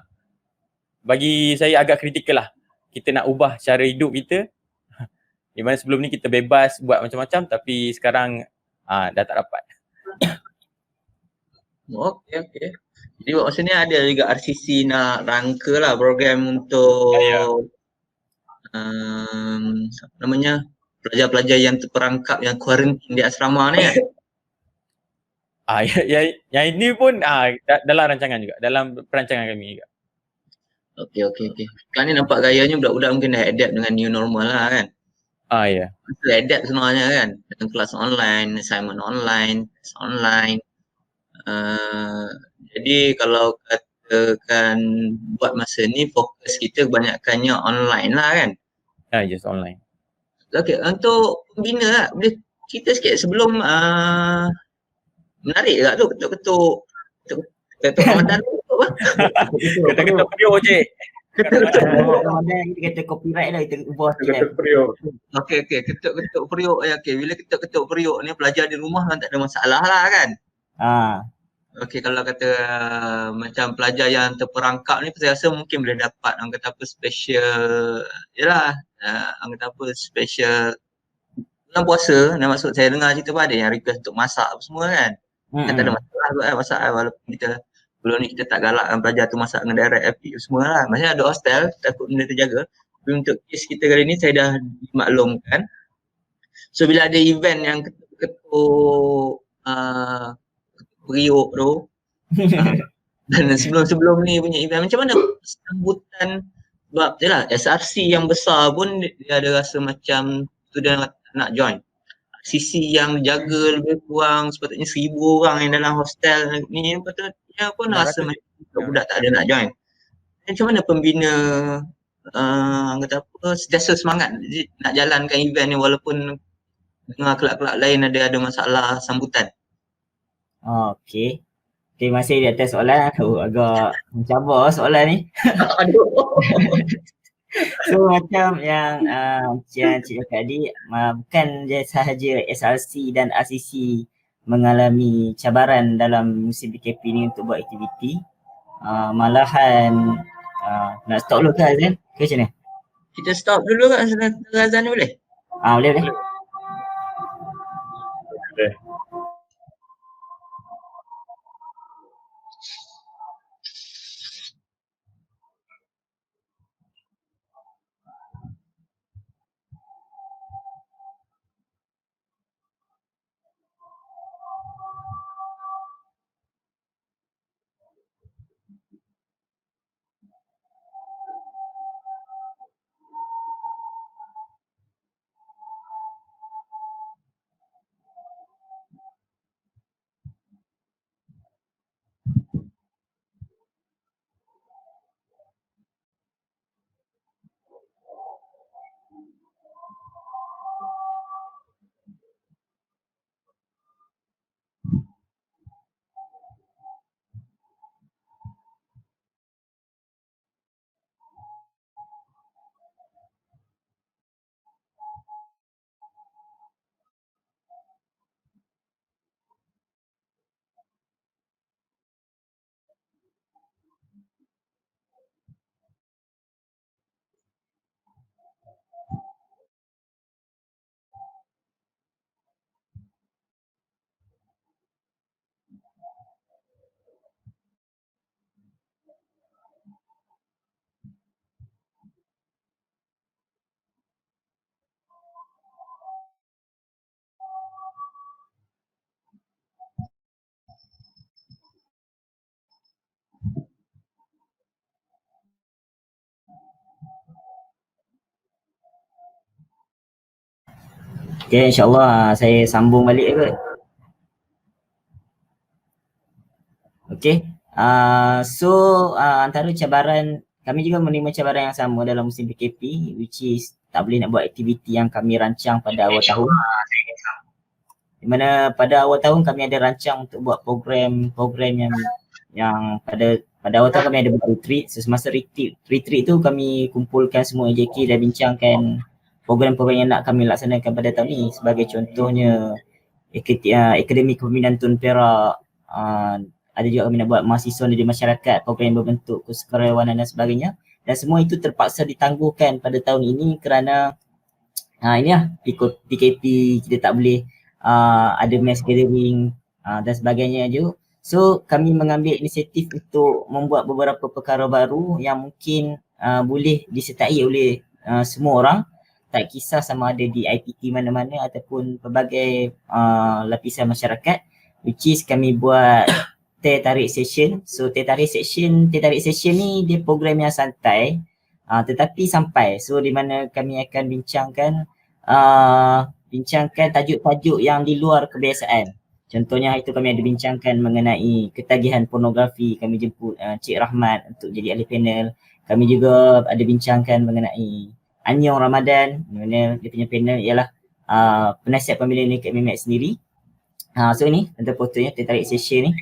bagi saya agak kritikal lah. Kita nak ubah cara hidup kita. Di mana sebelum ni kita bebas buat macam-macam, tapi sekarang dah tak dapat. Okey. Jadi maksudnya ada juga RCC nak rangka lah program untuk apa namanya, pelajar-pelajar yang terperangkap yang kuarantin di asrama ni kan? Yang ini pun dalam rancangan juga, dalam perancangan kami juga. Okey. Sekarang ni nampak gayanya budak-budak mungkin dah adapt dengan new normal lah kan? Ya. Kita adapt sebenarnya kan, dengan kelas online, assignment online, test online. Jadi kalau katakan buat masa ni fokus kita kebanyakannya online lah kan? Just online. Okey, untuk pembina lah, boleh cerita sikit sebelum menarik tak tu ketuk-ketuk Ramadan tu apa? Ketuk-ketuk periuk cik. Ramadan kita kata copyright lah, kita ubah sikit lah. Ketuk periuk. Okey, ketuk-ketuk periuk. Okey, bila ketuk-ketuk periuk ni pelajar di rumah kan tak ada masalah lah kan? Okey, kalau kata macam pelajar yang terperangkap ni saya rasa mungkin boleh dapat orang kata apa special, yalah, orang kata apa special bulan puasa. Dan maksud saya dengar cerita pun ada yang request untuk masak apa semua kan. Kan tak ada masalah kot masak kan, walaupun kita sebelum ni kita tak galakkan pelajar tu masak dengan direct FP semua lah. Maksudnya ada hostel, takut benda terjaga. Tapi untuk kes kita kali ni saya dah dimaklumkan. So bila ada event yang ketuk periuk tu dan sebelum ni punya event, macam mana sambutan? Sebab jelah SRC yang besar pun dia ada rasa macam student nak join. Sisi yang jaga lebih kurang sepatutnya 1,000 orang yang dalam hostel ni, patutnya pun rasa macam budak tak ada nak join. Macam mana pembina kata apa, sentiasa semangat nak jalankan event ni walaupun dengar kelab-kelab lain ada masalah sambutan? Okey. Terima kasih di atas soalan. Agak mencabar soalan ni. Aduh. So macam yang Cik cakap tadi, bukan je sahaja SRC dan RCC mengalami cabaran dalam musim PKP ni untuk buat aktiviti. Malahan nak stop dulu ke Azan? Ke macam mana? Kita stop dulu kat Azan ni boleh? Boleh. Okay, insyaAllah saya sambung balik kot. Okay, antara cabaran, kami juga menerima cabaran yang sama dalam musim PKP, which is tak boleh nak buat aktiviti yang kami rancang pada awal tahun. Di mana pada awal tahun kami ada rancang untuk buat program yang pada awal tahun kami ada buat retreat. Semasa retreat tu kami kumpulkan semua AJK dan bincangkan program-program yang nak kami laksanakan pada tahun ni. Sebagai contohnya Akademi Kepimpinan Tun Perak, ada juga kami nak buat mahasiswa di masyarakat, program yang berbentuk kesukarelawanan dan sebagainya. Dan semua itu terpaksa ditangguhkan pada tahun ini kerana ikut PKP, kita tak boleh ada mass gathering dan sebagainya je. So kami mengambil inisiatif untuk membuat beberapa perkara baru yang mungkin boleh disertai oleh semua orang, tak kisah sama ada di IPT mana-mana ataupun pelbagai lapisan masyarakat, which is kami buat teh tarik session. So teh tarik session ni dia program yang santai tetapi sampai. So di mana kami akan bincangkan tajuk-tajuk yang di luar kebiasaan. Contohnya itu kami ada bincangkan mengenai ketagihan pornografi. Kami jemput Cik Rahmat untuk jadi ahli panel. Kami juga ada bincangkan mengenai Anyong Ramadan, mana dia punya panel ialah penasihat pemilihan Dekat Mimet sendiri. So ni tentang fotonya, teh tarik session ni.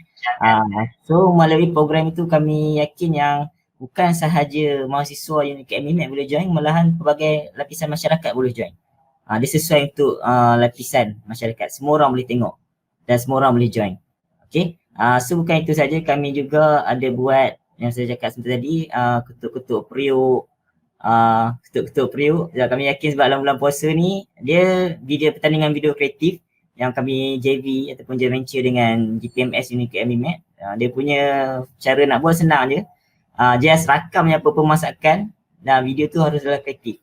So melalui program itu kami yakin yang bukan sahaja mahasiswa yang Dekat Mimet boleh join, malahan pelbagai lapisan masyarakat boleh join. Dia sesuai untuk lapisan masyarakat. Semua orang boleh tengok dan semua orang boleh join. Okay. So bukan itu saja, kami juga ada buat yang saya cakap sebentar tadi, ketuk-ketuk periuk. Ketuk-ketuk periuk. Kami yakin sebab dalam bulan puasa ni, dia pertandingan video kreatif yang kami JV ataupun joint venture dengan GPMS Unika MIMAT. Dia punya cara nak buat senang je. Just rakam apa pemasakan dan video tu harus adalah kreatif.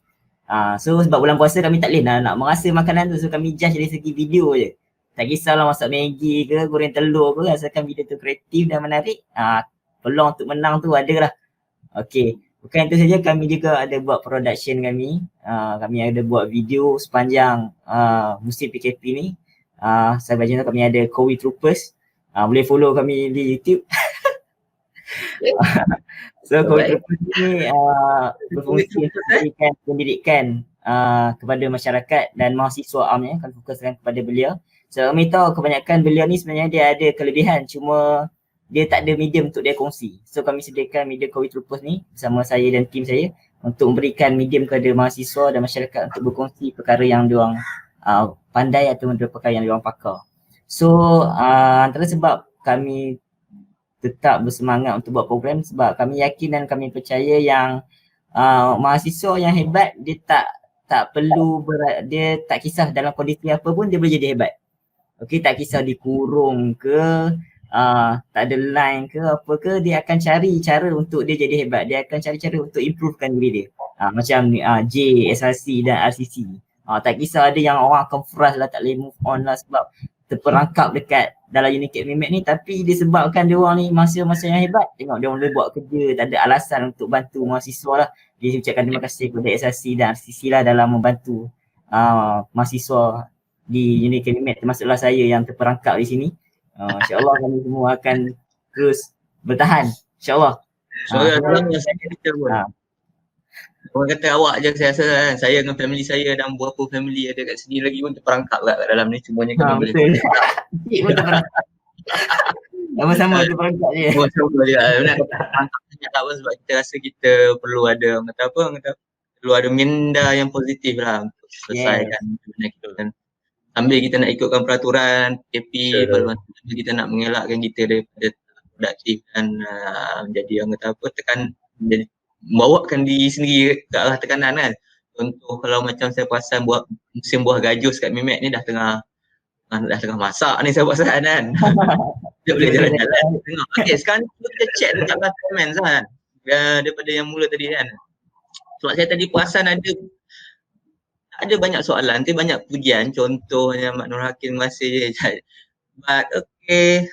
So sebab bulan puasa kami tak boleh nak merasa makanan tu, so kami judge dari segi video je. Tak kisahlah masak Maggi ke, goreng telur ke, asalkan video tu kreatif dan menarik, peluang untuk menang tu ada lah. Okay, bukan itu saja, kami juga ada buat production kami. Kami ada buat video sepanjang musim PKP ni. Saya baca kami ada Kowi Troopers. Boleh follow kami di YouTube. So Kowi Troopers ni berfungsi untuk memberikan pendidikan kepada masyarakat dan mahasiswa amnya, akan fokuskan kepada belia. So kami tahu kebanyakan belia ni sebenarnya dia ada kelebihan, cuma dia tak ada medium untuk dia kongsi. So kami sediakan medium Kowi Troopers ni bersama saya dan tim saya untuk memberikan medium kepada mahasiswa dan masyarakat untuk berkongsi perkara yang diorang pandai atau perkara yang diorang pakar. So antara sebab kami tetap bersemangat untuk buat program, sebab kami yakin dan kami percaya yang mahasiswa yang hebat dia tak perlu dia tak kisah dalam kondisi apa pun dia boleh jadi hebat. Okey, tak kisah dikurung ke, tak ada line ke apa ke, dia akan cari cara untuk dia jadi hebat. Dia akan cari cara untuk improvekan diri dia. Macam J, SRC dan RCC. Tak kisah ada yang orang akan frust lah, tak boleh move on lah sebab terperangkap dekat dalam Unika MIMAT ni, tapi disebabkan dia orang ni mahasiswa yang hebat, tengok dia orang boleh buat kerja, tak ada alasan untuk bantu mahasiswa lah. Dia ucapkan terima kasih kepada SRC dan RCC lah dalam membantu mahasiswa di Unika MIMAT, termasuklah saya yang terperangkap di sini. InsyaAllah kami semua akan terus bertahan, InsyaAllah. Saya kata pun. Orang kata awak je, saya rasa kan, saya dengan family saya dan beberapa family ada kat sini lagi pun terperangkap kat dalam ni, semuanya kami boleh. Betul. Pun terperangkap. Sama-sama terperangkap je. Sama-sama je. Benar terperangkap banyak tak apa, sebab kita rasa kita perlu ada perlu ada minda yang positif lah untuk selesaikan benda kita kan. Sambil kita nak ikutkan peraturan PKP, sambil kita nak mengelakkan kita daripada produktif dan menjadi orang kata apa, menjadi membawakan diri sendiri ke arah tekanan kan. Contoh kalau macam saya perasan buat musim buah gajus kat Mimet ni dah tengah masak ni saya perasan kan. Dia boleh jalan-jalan tengok. Okay, sekarang kita check dekat comments kan, daripada yang mula tadi kan. Sebab saya tadi perasan ada banyak soalan, nanti banyak pujian. Contohnya Mak Nur Hakim, terima kasih je. But okay,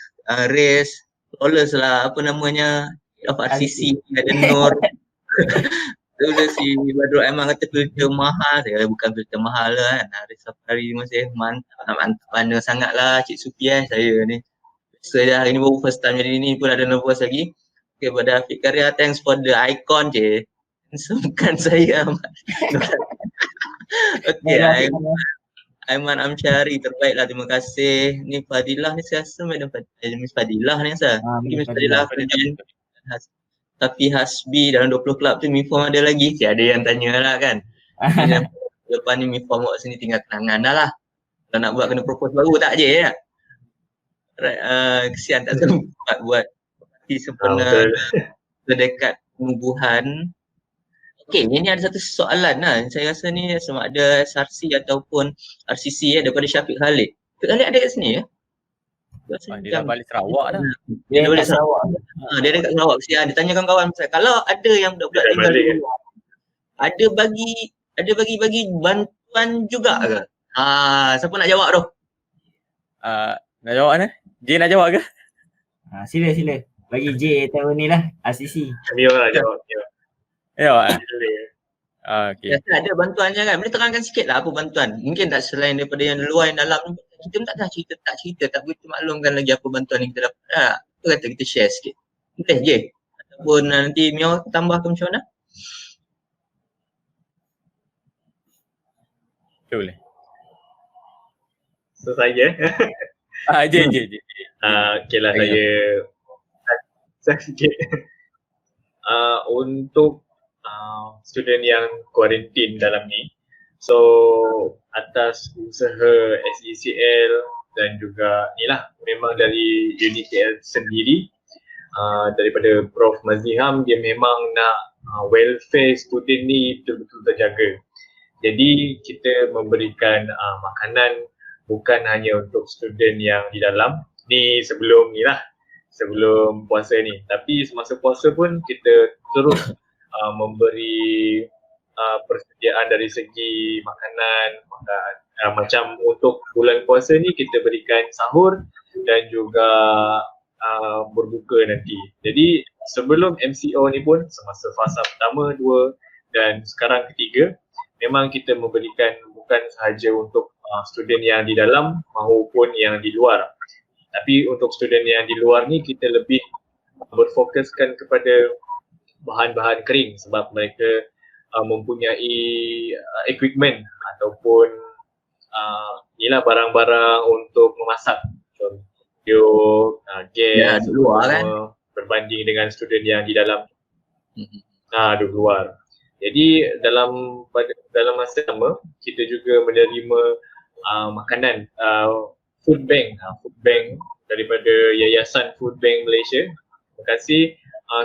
race, flawless lah, apa namanya, of RCC, ada Nur. Dulu si Badrul Aiman kata filter mahal, saya bukan filter mahal lah kan. Hari Safari masih mantap mana sangat lah Cik Sufian saya ni. Biasa dah, hari ni baru first time jadi ni pun ada nervous lagi. Okay, pada Afiq Karya, thanks for the icon je. Bukan saya. Okay, Aiman Amsyari, terbaiklah, terima kasih. Ni Fadilah ni saya rasa Madam Miss Fadilah ni saya. Mungkin Miss Fadilah akan join. Tapi Hasbi dalam 20 klub tu Miform ada lagi. Ada yang tanya lah kan. Lepas ni Miform buat sini tinggal kenangan dah lah. Kalau nak buat kena propose baru tak je ya. Kesian tak sempat buat parti sempurna terdekat penubuhan. Okey, ini ada satu soalan lah. Saya rasa ni sama ada SRC ataupun RCC daripada Syafiq Khalid. Syafiq Khalid ada kat sini ya? Dia dah balik Sarawak dah. Dia balik Sarawak. Dia dekat Sarawak. Dia tanya kawan-kawan saya, kalau ada yang budak-budak tinggal di luar, ada bagi bantuan juga ke? Siapa nak jawab tu? Nak jawab ni? J nak jawab ke? Sila. Bagi J tahun ni lah, RCC. Mio lah jawab. Jawab. Okay. Biasa ada bantuan je kan. Boleh terangkan sikit lah apa bantuan. Mungkin tak selain daripada yang luar, yang dalam. Kita tak tahu cerita. Tak boleh maklumkan lagi apa bantuan yang kita dapat. Apa kata kita share sikit. Boleh je. Ataupun nanti Mio tambah ke macam mana? Boleh. So saya. J. Okay lah, saya sikit. Untuk student yang kuarantin dalam ni, so atas usaha SECL dan juga ni lah, memang dari UniKL sendiri, daripada Prof Maziham, dia memang nak welfare student ni betul-betul terjaga. Jadi kita memberikan makanan bukan hanya untuk student yang di dalam ni sebelum puasa ni, tapi semasa puasa pun kita terus memberi persediaan dari segi makanan. Macam untuk bulan puasa ni kita berikan sahur dan juga berbuka nanti. Jadi sebelum MCO ni pun, semasa fasa pertama, 2 dan sekarang ketiga, memang kita memberikan bukan sahaja untuk student yang di dalam maupun yang di luar. Tapi untuk student yang di luar ni kita lebih berfokuskan kepada bahan-bahan kering sebab mereka mempunyai equipment ataupun inilah barang-barang untuk memasak. Contoh gas di luar kan, berbanding dengan student yang di dalam di luar. Jadi dalam masa sama kita juga menerima makanan food bank daripada Yayasan Food Bank Malaysia. Terima kasih.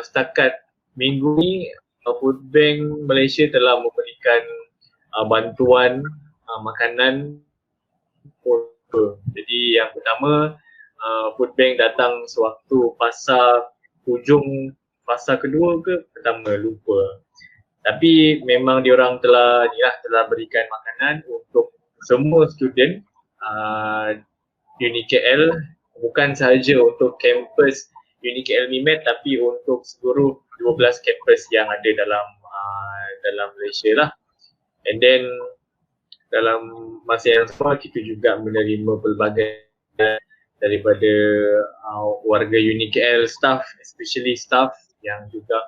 Setakat minggu ni Food Bank Malaysia telah memberikan bantuan makanan. Jadi yang pertama, Food Bank datang sewaktu hujung fasa kedua ke pertama, lupa. Tapi memang diorang telah berikan makanan untuk semua student UniKL, bukan sahaja untuk kampus UniKL MIMED tapi untuk seluruh 12 kampus yang ada dalam Malaysia lah. And then dalam masa yang sama kita juga menerima pelbagai daripada warga UniKL staff, especially staff yang juga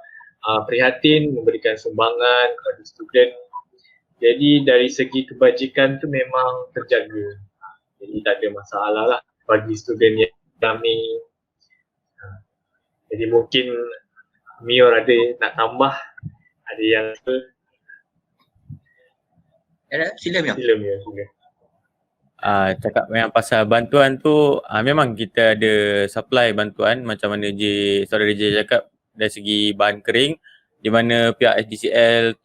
prihatin memberikan sumbangan kepada student. Jadi dari segi kebajikan tu memang terjaga. Jadi tak ada masalah lah bagi student yang kami. Jadi mungkin Mio ada nak tambah, ada yang sila Mio. Cakap yang pasal bantuan tu, memang kita ada supply bantuan macam mana saudara J cakap dari segi bahan kering, di mana pihak SDCL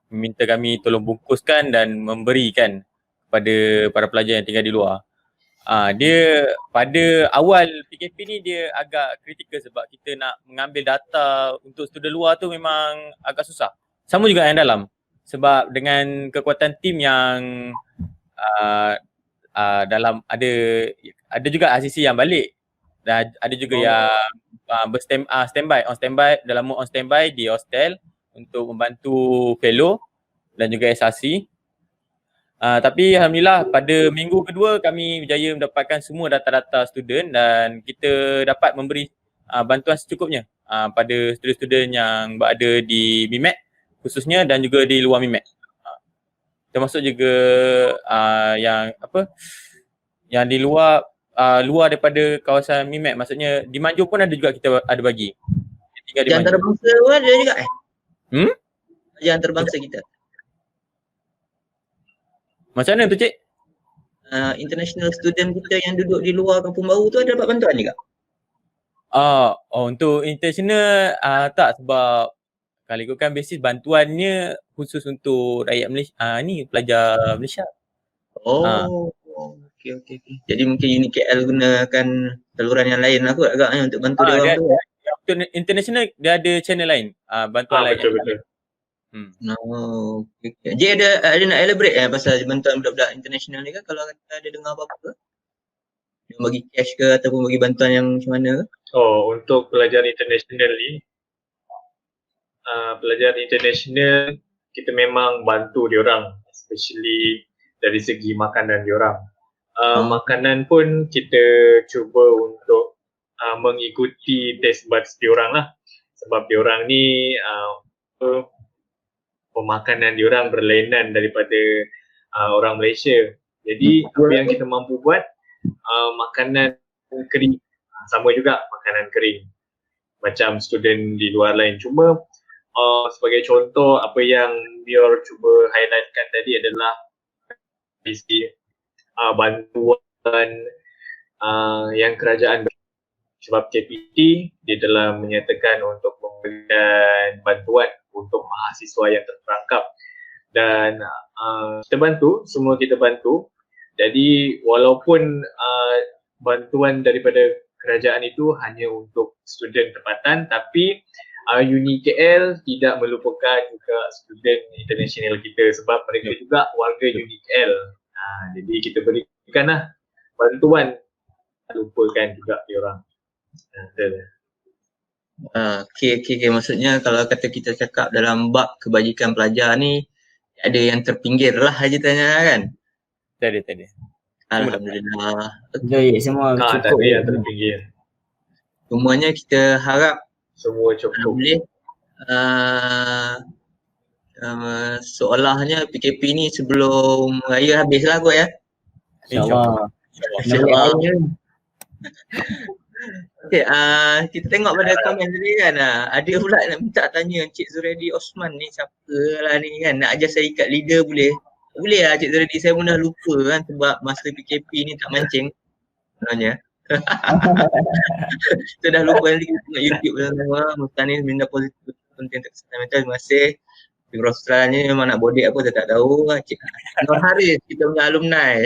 meminta kami tolong bungkuskan dan memberikan kepada para pelajar yang tinggal di luar. Dia pada awal PKP ni dia agak kritikal sebab kita nak mengambil data untuk student luar tu memang agak susah. Sama juga yang dalam. Sebab dengan kekuatan tim yang dalam ada juga RCC yang balik dan ada juga yang on standby dalam mode on standby di hostel untuk membantu fellow dan juga SRC. Tapi Alhamdulillah pada minggu kedua kami berjaya mendapatkan semua data-data student dan kita dapat memberi bantuan secukupnya pada student-student yang berada di MIMAC khususnya dan juga di luar MIMAC. Termasuk juga yang di luar daripada kawasan MIMAC, maksudnya di Manjung pun ada juga kita ada bagi. Tinggal di Yang Manjung. antarabangsa pun ada juga Hmm? Yang antarabangsa kita. Macam mana tu cik? International student kita yang duduk di luar Kampung Baru tu ada dapat bantuan juga? Untuk international tak, sebab kalau ikutkan basis bantuannya khusus untuk rakyat Malaysia, ni pelajar Malaysia. Okey. Jadi mungkin UniKL gunakan saluran yang lain lah kot agaknya untuk bantu dia orang tu. Untuk international dia ada channel lain, bantuan lain. Betul. Okay. J ada nak elaborate pasal bantuan budak-budak international ni kan, kalau kita ada dengar apa-apa ke? Dia bagi cash ke ataupun bagi bantuan yang macam mana ke? Untuk pelajar international ni, pelajar international kita memang bantu diorang, especially dari segi makanan diorang. Makanan pun kita cuba untuk mengikuti taste buds diorang lah, sebab diorang ni pemakanan diorang berlainan daripada orang Malaysia. Jadi apa yang kita mampu buat, makanan kering, sama juga makanan kering macam student di luar lain. Cuma sebagai contoh, apa yang Dior cuba highlightkan tadi adalah visi bantuan yang kerajaan, sebab KPT dia telah menyatakan untuk memberikan bantuan untuk mahasiswa yang terperangkap, dan semua kita bantu. Jadi walaupun bantuan daripada kerajaan itu hanya untuk student tempatan, tapi UniKL tidak melupakan juga student international kita, sebab mereka juga warga UniKL. Jadi kita berikanlah bantuan, lupakan juga diorang. Okay. Maksudnya kalau kata kita cakap dalam bab kebajikan pelajar ni, ada yang terpinggir lah aja tanya kan? Tadi. Alhamdulillah. Jadi semua Tak cukup. ada yang terpinggir. Semuanya kita harap Semua cukup. boleh. Seolahnya PKP ni sebelum raya habis lah kot ya. InsyaAllah. InsyaAllah. Okay, kita tengok pada komen tadi kan, ada pula nak minta tanya Encik Zuredi Osman ni siapa lah ni kan, nak ajar saya ikat leader boleh? Boleh lah Encik Zuredi, saya pun dah lupa kan sebab masa PKP ni tak mancing sebenarnya. Kita dah lupa, nanti kita tengok YouTube bersama Mustanis Minda Positif Penting untuk Kesihatan Mental. Terima kasih. Australianya memang nak bodek apa saya tak tahu. Cik Nur Haris, kita punya alumni.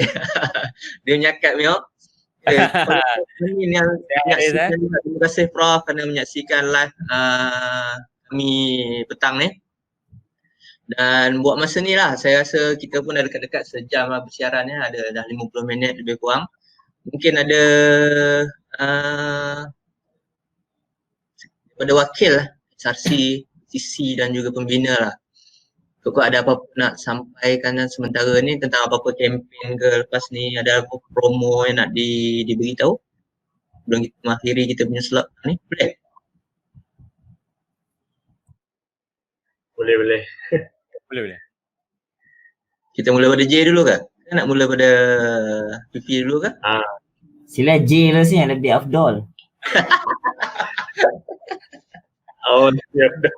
Dia menyakat Mio. Ini yang menyaksikan juga. Terima kasih Prof kerana menyaksikan live kami petang ni. Dan buat masa ni lah, saya rasa kita pun dah dekat-dekat sejam lah bersiaran ya. Ada dah 50 minit lebih kurang. Mungkin ada daripada wakil lah, SRC, CC dan juga pembina lah. Kau ada apa-apa nak sampaikan sementara ni tentang apa-apa kempen ke lepas ni, ada apa promo yang nak diberitahu sebelum kita mengakhiri kita punya slot ni? Boleh. Boleh. Kita mula pada J dulu ke? Kita nak mula pada PP dulu ke? Sila J lah sih yang lebih afdol. Siap dah.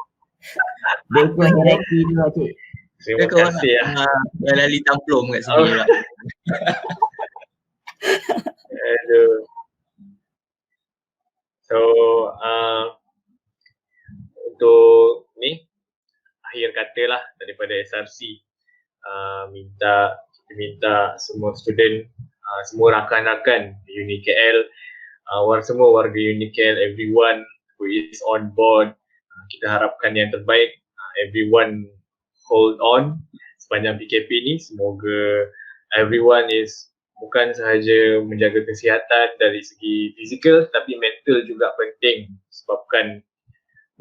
Dia ikut hierarki dulu cik. Terima kasih ya. Lali tamplum kat sini pula. Aduh. So untuk ni akhir kata lah daripada SRC, kita minta semua student, semua rakan-rakan UniKL, semua warga UniKL, everyone who is on board, kita harapkan yang terbaik. Everyone hold on sepanjang PKP ni. Semoga everyone is bukan sahaja menjaga kesihatan dari segi fizikal, tapi mental juga penting, sebabkan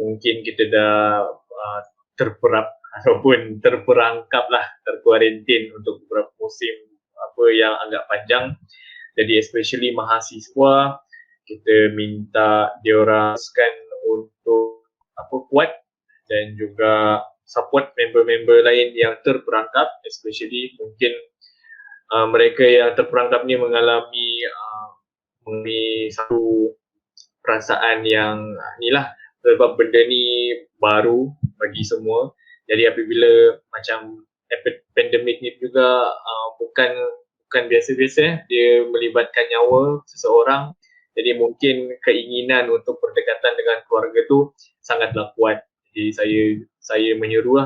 mungkin kita dah terperap ataupun terperangkap lah, terkuarantin untuk beberapa musim apa yang agak panjang. Jadi especially mahasiswa, kita minta diorang untuk kuat dan juga support member-member lain yang terperangkap, especially mungkin mereka yang terperangkap ni mengalami satu perasaan yang inilah, sebab benda ni baru bagi semua. Jadi apabila macam pandemik ni juga bukan biasa-biasa, dia melibatkan nyawa seseorang. Jadi mungkin keinginan untuk berdekatan dengan keluarga tu sangatlah kuat. Jadi saya menyeru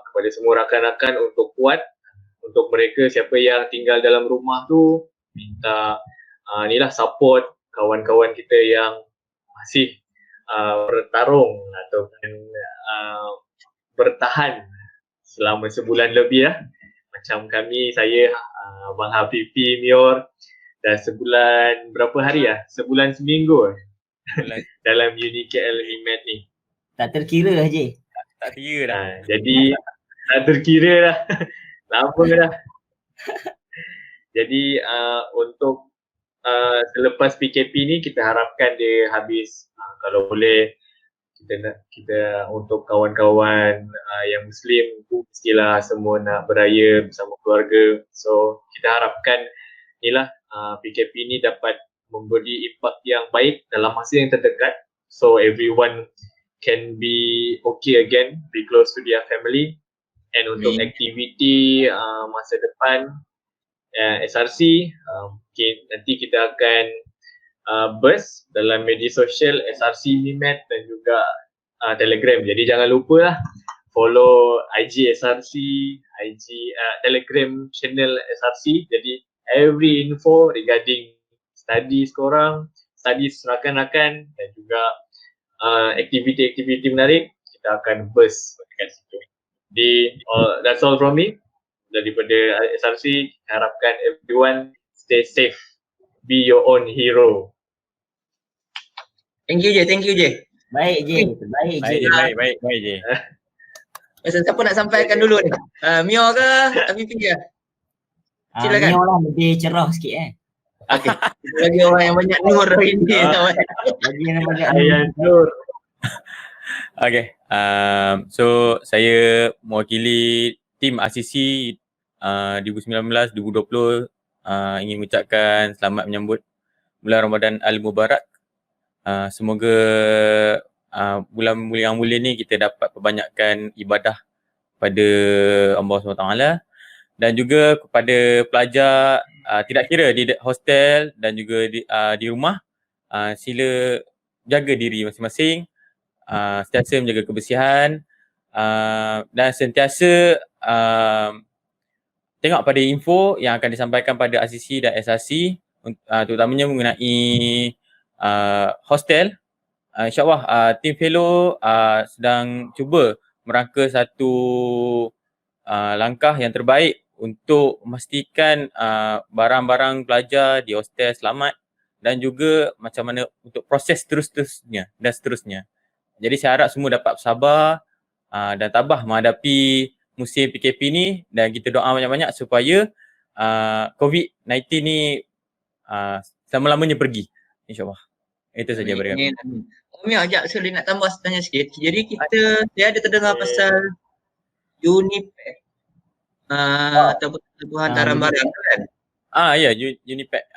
kepada semua rakan-rakan untuk kuat. Untuk mereka siapa yang tinggal dalam rumah tu, minta inilah support kawan-kawan kita yang masih bertarung ataupun bertahan selama sebulan lebih ya. Macam kami, saya, Abang Hafifi, Mior, dah sebulan berapa hari ya? Sebulan seminggu dalam UniKL IMED ni. Tak terkira Haji. Tak kira dah. Jadi tak terkira dah. Lama dah. Jadi untuk selepas PKP ni kita harapkan dia habis. Kalau boleh kita untuk kawan-kawan yang Muslim tu mestilah semua nak beraya bersama keluarga. So kita harapkan inilah PKP ni dapat memberi impak yang baik dalam masa yang terdekat. So everyone can be okay again, be close to their family. And untuk aktiviti masa depan SRC, mungkin nanti kita akan burst dalam media sosial SRC Mimed dan juga Telegram. Jadi jangan lupa lah follow IG SRC, Telegram channel SRC. Jadi every info regarding studies korang, studies rakan-rakan dan juga aktiviti-aktiviti menarik, kita akan burst dekat situ. Jadi that's all from me. Daripada SRC, harapkan everyone stay safe, be your own hero. Thank you je. Baik je. Baik je. Siapa nak sampaikan dulu ni? Mio ke? Hafifi ke? Silakan. Mio lah lebih cerah sikit Okey. Bagi orang yang banyak nur hari ni. Bagi yang banyak Nur. Okay. So saya mewakili tim RCC 2019-2020 ingin mengucapkan selamat menyambut bulan Ramadan Al-Mubarak. Semoga bulan yang mulia ni kita dapat perbanyakkan ibadah pada Allah SWT dan juga kepada pelajar tidak kira di hostel dan juga di rumah, sila jaga diri masing-masing, sentiasa menjaga kebersihan dan sentiasa tengok pada info yang akan disampaikan pada RCC dan SRC, terutamanya mengenai hostel. InsyaAllah tim fellow sedang cuba merangka satu langkah yang terbaik untuk memastikan barang-barang pelajar di hostel selamat dan juga macam mana untuk proses seterusnya dan seterusnya. Jadi saya harap semua dapat bersabar dan tabah menghadapi musim PKP ni dan kita doa banyak-banyak supaya COVID-19 ni selama-lamanya pergi, insyaAllah. Itu saja bagi kami. Umi, sekejap saya nak tambah tanya sikit. Jadi saya ada terdengar pasal Unipad ataupun hantaran barang kan? Ya, Unipack.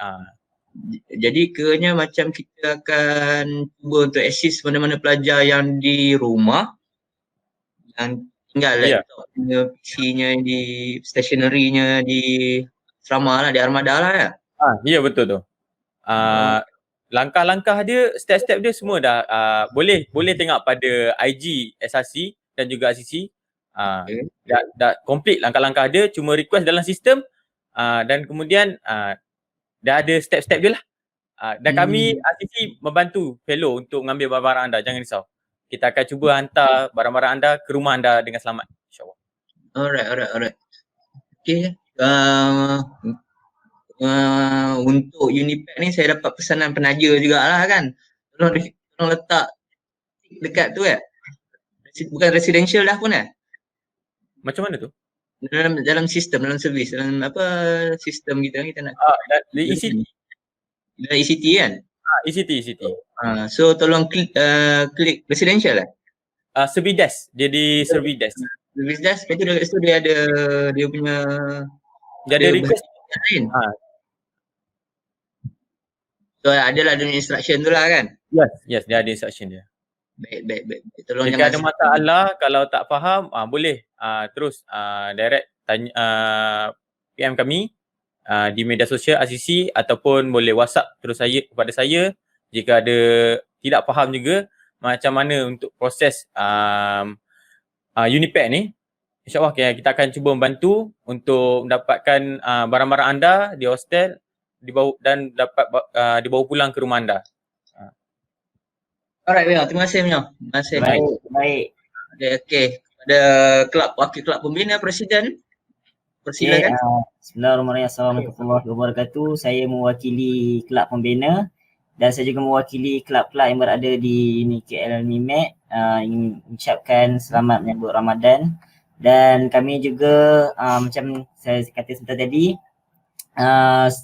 Jadi kiranya macam kita akan cuba untuk assist mana-mana pelajar yang di rumah yang tinggal laptopnya, PC-nya di stationery-nya di asrama lah, di armada lah ya? Ya betul tu. Langkah-langkah dia, step-step dia semua dah boleh tengok pada IG SRC dan juga RCC. Dah complete langkah-langkah dia, cuma request dalam sistem dan kemudian dah ada step-step dia lah. Dan kami RCC membantu fellow untuk mengambil barang-barang anda, jangan risau. Kita akan cuba hantar barang-barang anda ke rumah anda dengan selamat, insyaAllah. Alright. Okay. Untuk Unipack ni saya dapat pesanan penaja jugalah kan. Tolong letak dekat tu kan. bukan residential dah pun kan? Macam mana tu? Dalam sistem, dalam servis, dalam apa sistem kita nak Di ECT. dalam ECT kan? ECT. So tolong klik residential lah. Servides. Dia di Servides. Service desk, lepas tu dekat situ dia ada dia punya Dia ada request. lain. Ah. So adalah dia punya instruction tu lah kan? Yes, dia ada instruction dia. Baik. Tolong Jika ada jangan masalah, kalau tak faham, boleh terus direct tanya PM kami di media sosial RCC ataupun boleh WhatsApp terus kepada saya jika ada tidak faham juga macam mana untuk proses Unipack ni. InsyaAllah kita akan cuba membantu untuk mendapatkan barang-barang anda di hostel dan dapat dibawa pulang ke rumah anda. Alright, Mio. Terima kasih, Mio. Terima kasih. Baik. Okay. Ada wakil kelab pembina presiden. Persilakan. Bismillahirrahmanirrahim. Assalamualaikum warahmatullahi wabarakatuh. Saya mewakili kelab pembina dan saya juga mewakili kelab-kelab yang berada di KL MIMEC ingin mengucapkan selamat menyambut Ramadan. Dan kami juga macam saya kata sebentar tadi,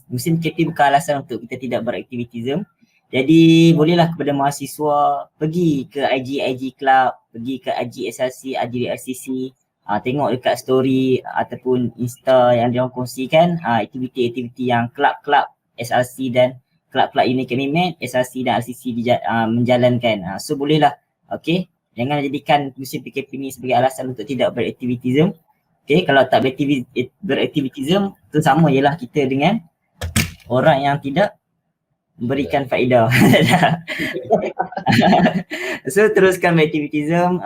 musim PKP bukan alasan untuk kita tidak beraktivitism. Jadi bolehlah kepada mahasiswa pergi ke IG club, pergi ke IG SRC, IG RCC, tengok dekat story ataupun Insta yang dia kongsikan aktiviti-aktiviti yang kelab-kelab SRC dan kelab-kelab Unipack MIMEC, SRC dan RCC menjalankan. So bolehlah, okay. Jangan jadikan musim PKP ni sebagai alasan untuk tidak beraktivitism. Okay, kalau tak beraktivitism tu sama je lah kita dengan orang yang tidak memberikan faedah. So teruskan beraktivitism,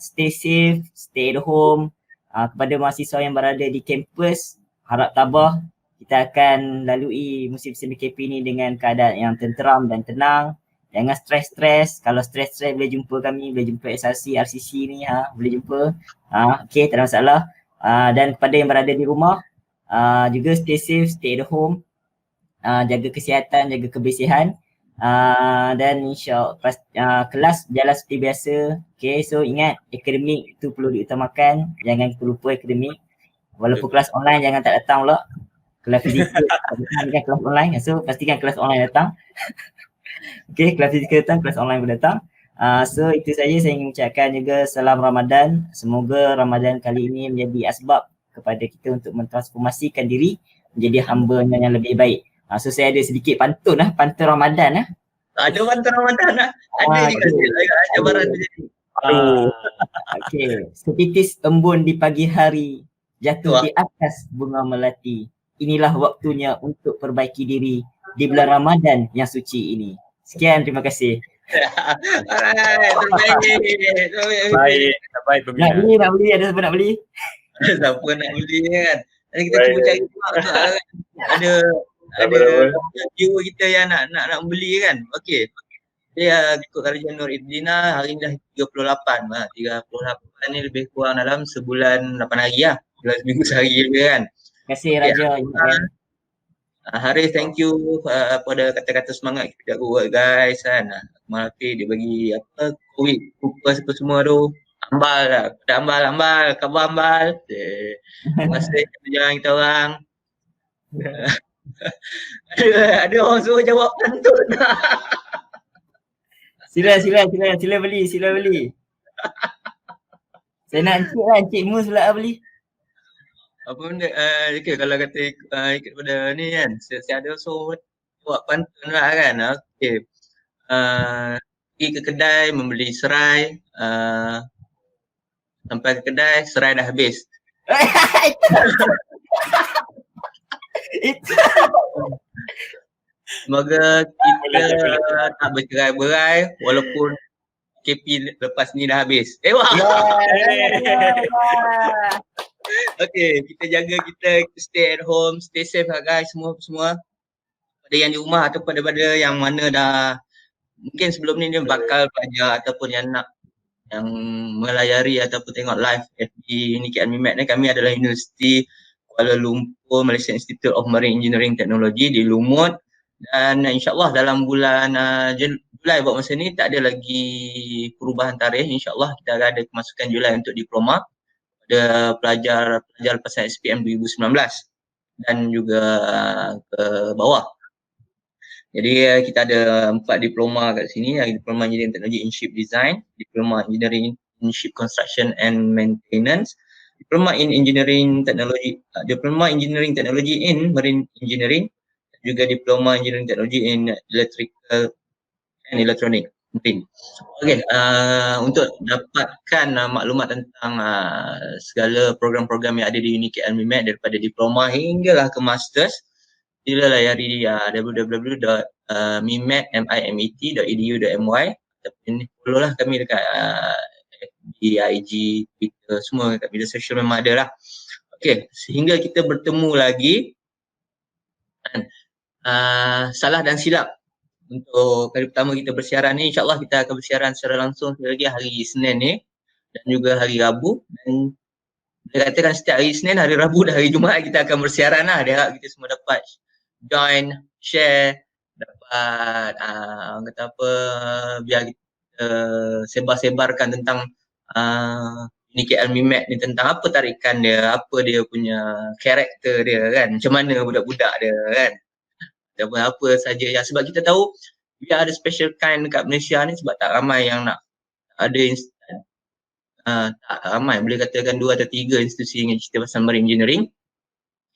stay safe, stay at home. Kepada mahasiswa yang berada di kampus, harap tabah. Kita akan lalui musim-musim PKP ni dengan keadaan yang tenteram dan tenang. Jangan stres-stres. Kalau stres-stres boleh jumpa kami, boleh jumpa SRC, RCC ni, boleh jumpa. Okay, tak ada masalah. Dan kepada yang berada di rumah, juga stay safe, stay at home. Jaga kesihatan, jaga kebersihan. Dan insyaAllah kelas berjalan seperti biasa. Okay, so ingat akademik tu perlu diutamakan. Jangan kita lupa akademik. Walaupun kelas online jangan tak datang pula. Kelas fizikal dengan kelas online. So pastikan kelas online datang. Okay, kelas fizikal datang, kelas online pun datang. So itu saja saya ingin ucapkan juga salam Ramadan. Semoga Ramadan kali ini menjadi asbab kepada kita untuk mentransformasikan diri menjadi hamba-Nya yang lebih baik. So saya ada sedikit pantun Ramadan . Ada pantun Ramadan . Ada juga cabaran jadi. Okay. Setitis embun di pagi hari jatuh di atas bunga melati. Inilah waktunya untuk perbaiki diri di bulan Ramadan yang suci ini. Sekian, terima kasih. Alright, terbaik. Baik pembina. Nak beli, ada siapa nak beli? Siapa nak beli kan? Nanti kita cuba cari ada viewer kita yang nak beli kan. Okey. Dia ikut Raja Nur Idlina hari ni dah 38. 38 ni lebih kurang dalam sebulan 8 hari lah. Bulan seminggu sehari lebih kan. Terima kasih Raja. Haris, thank you pada kata-kata semangat kita buat guys kan. Maafkan dia bagi apa COVID, kupas apa semua tu. Ambal lah. Ada ambal, khabar ambal. Terima kasih kerja kita orang. ada orang suruh jawab pantun. Sila beli. Saya nak Encik Mus pula beli. Apa benda, okay, kalau kata ikut pada ni kan, saya ada suruh buat pantun lah kan. Okay. Pergi ke kedai membeli serai, sampai ke kedai serai dah habis. Semoga kita tak bercerai-berai walaupun KP lepas ni dah habis. Okay, kita jaga kita stay at home, stay safe lah guys semua. Pada yang di rumah atau pada yang mana dah mungkin sebelum ni dia bakal belajar ataupun yang nak yang melayari ataupun tengok live FB Unipack MIMEC ni, kami adalah Universiti Kuala Lumpur Malaysia Institute of Marine Engineering Technology di Lumut, dan insyaAllah dalam bulan Julai buat masa ni tak ada lagi perubahan tarikh. InsyaAllah kita akan ada kemasukan Julai untuk diploma pada pelajar lepasan SPM 2019 dan juga ke bawah. Jadi kita ada 4 diploma kat sini, diploma Engineering Technology in Ship Design, diploma Engineering in Ship Construction and Maintenance, diploma in Engineering Technology, diploma Engineering Technology in Marine Engineering, juga diploma Engineering Technology in Electrical and Electronic Marine. Okey, untuk dapatkan maklumat tentang segala program-program yang ada di UniKL MIMET daripada diploma hinggalah ke masters, sila layari www.mimet.edu.my ataupun follow lah kami dekat FB, IG, Twitter, semua dekat media sosial memang ada lah. Okey, sehingga kita bertemu lagi. Salah dan silap untuk kali pertama kita bersiaran ni, insyaAllah kita akan bersiaran secara langsung lagi hari Isnin ni dan juga hari Rabu, dan dia katakan setiap hari Isnin, hari Rabu dan hari Jumaat kita akan bersiaran lah. Dia harap kita semua dapat join, share, dapat orang kata apa, biar kita sebar-sebarkan tentang UniKL MIMET ni, tentang apa tarikan dia, apa dia punya karakter dia kan, macam mana budak-budak dia kan, ataupun apa saja yang, sebab kita tahu biar ada special kind dekat Malaysia ni sebab tak ramai yang nak ada tak ramai, boleh katakan 2 atau 3 institusi yang cerita pasal marine engineering.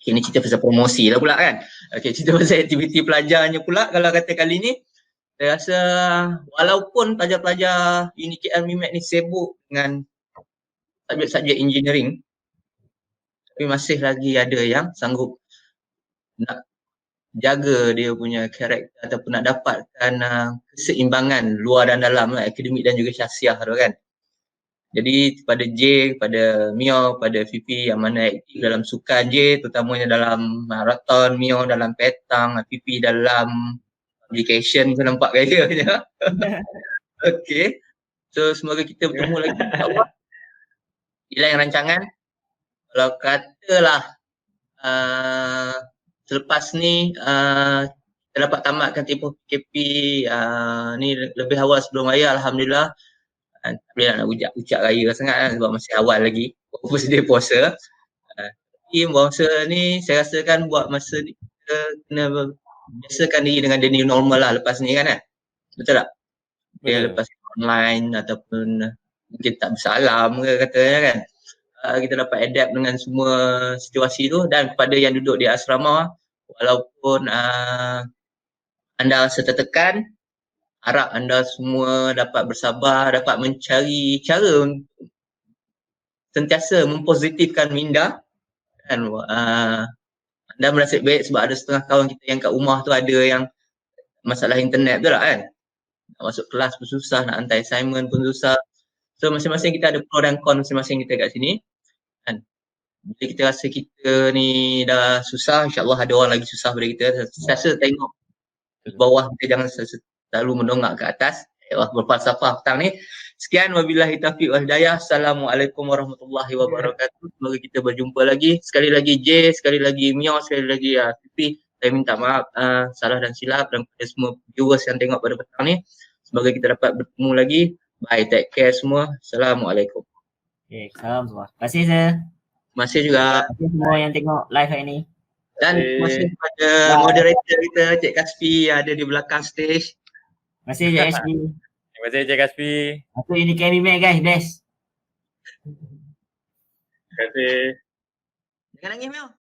Ini cerita pasal promosi lah pula kan. Okay, cerita pasal aktiviti pelajarnya pula. Kalau kata kali ni, saya rasa walaupun pelajar-pelajar UniKL MIMET ni sibuk dengan subjek-subjek engineering, tapi masih lagi ada yang sanggup nak jaga dia punya karakter ataupun nak dapatkan keseimbangan luar dan dalam lah, akademik dan juga syahsiah tu kan. Jadi kepada J, kepada Mio, kepada Fifi yang mana aktif dalam sukan, J terutamanya dalam maraton, Mio dalam petang, Fifi dalam publication, saya nampak gayanya. Okay, so semoga kita bertemu lagi insyaAllah di lain rancangan. Kalau katalah selepas ni kita dapat tamatkan tempoh PKP ni lebih awal sebelum raya, Alhamdulillah. Tak boleh nak ucap raya sangat kan sebab masih awal lagi, first day puasa. Tapi masa ni saya rasakan buat masa ni kita kena biasakan diri dengan the new normal lah lepas ni kan. Betul tak? Okay, lepas online ataupun mungkin tak bersalam ke katanya kan. Kita dapat adapt dengan semua situasi tu, dan kepada yang duduk di asrama, walaupun anda rasa tertekan, harap anda semua dapat bersabar, dapat mencari cara untuk sentiasa mempositifkan minda kan. Anda merasa baik sebab ada setengah kawan kita yang kat rumah tu ada yang masalah internet tu lah kan. Nak masuk kelas pun susah, nak hantar assignment pun susah. So masing-masing kita ada pro dan con masing-masing kita kat sini kan. Bila kita rasa kita ni dah susah, insyaAllah ada orang lagi susah daripada kita. Sentiasa tengok ke bawah, kita jangan selalu mendongak ke atas. Berfalsafah petang ni. Sekian, wabillahi taufiq wal hidayah. Assalamualaikum warahmatullahi wabarakatuh. Semoga kita berjumpa lagi. Sekali lagi J, sekali lagi Mio, sekali lagi Fifi. Saya minta maaf salah dan silap, dan kepada semua viewers yang tengok pada petang ni. Semoga kita dapat bertemu lagi. Bye, take care semua. Assalamualaikum. Okay, salam semua. Terima kasih Sir. Terima kasih juga. Terima kasih semua yang tengok live hari ni. Dan terima kasih kepada moderator kita, Cik Kaspi yang ada di belakang stage. Terima kasih Cik Kaspi. Terima kasih Cik Kaspi. Aku UniKL MIMET guys, best. Terima kasih. Jangan nangis Mel.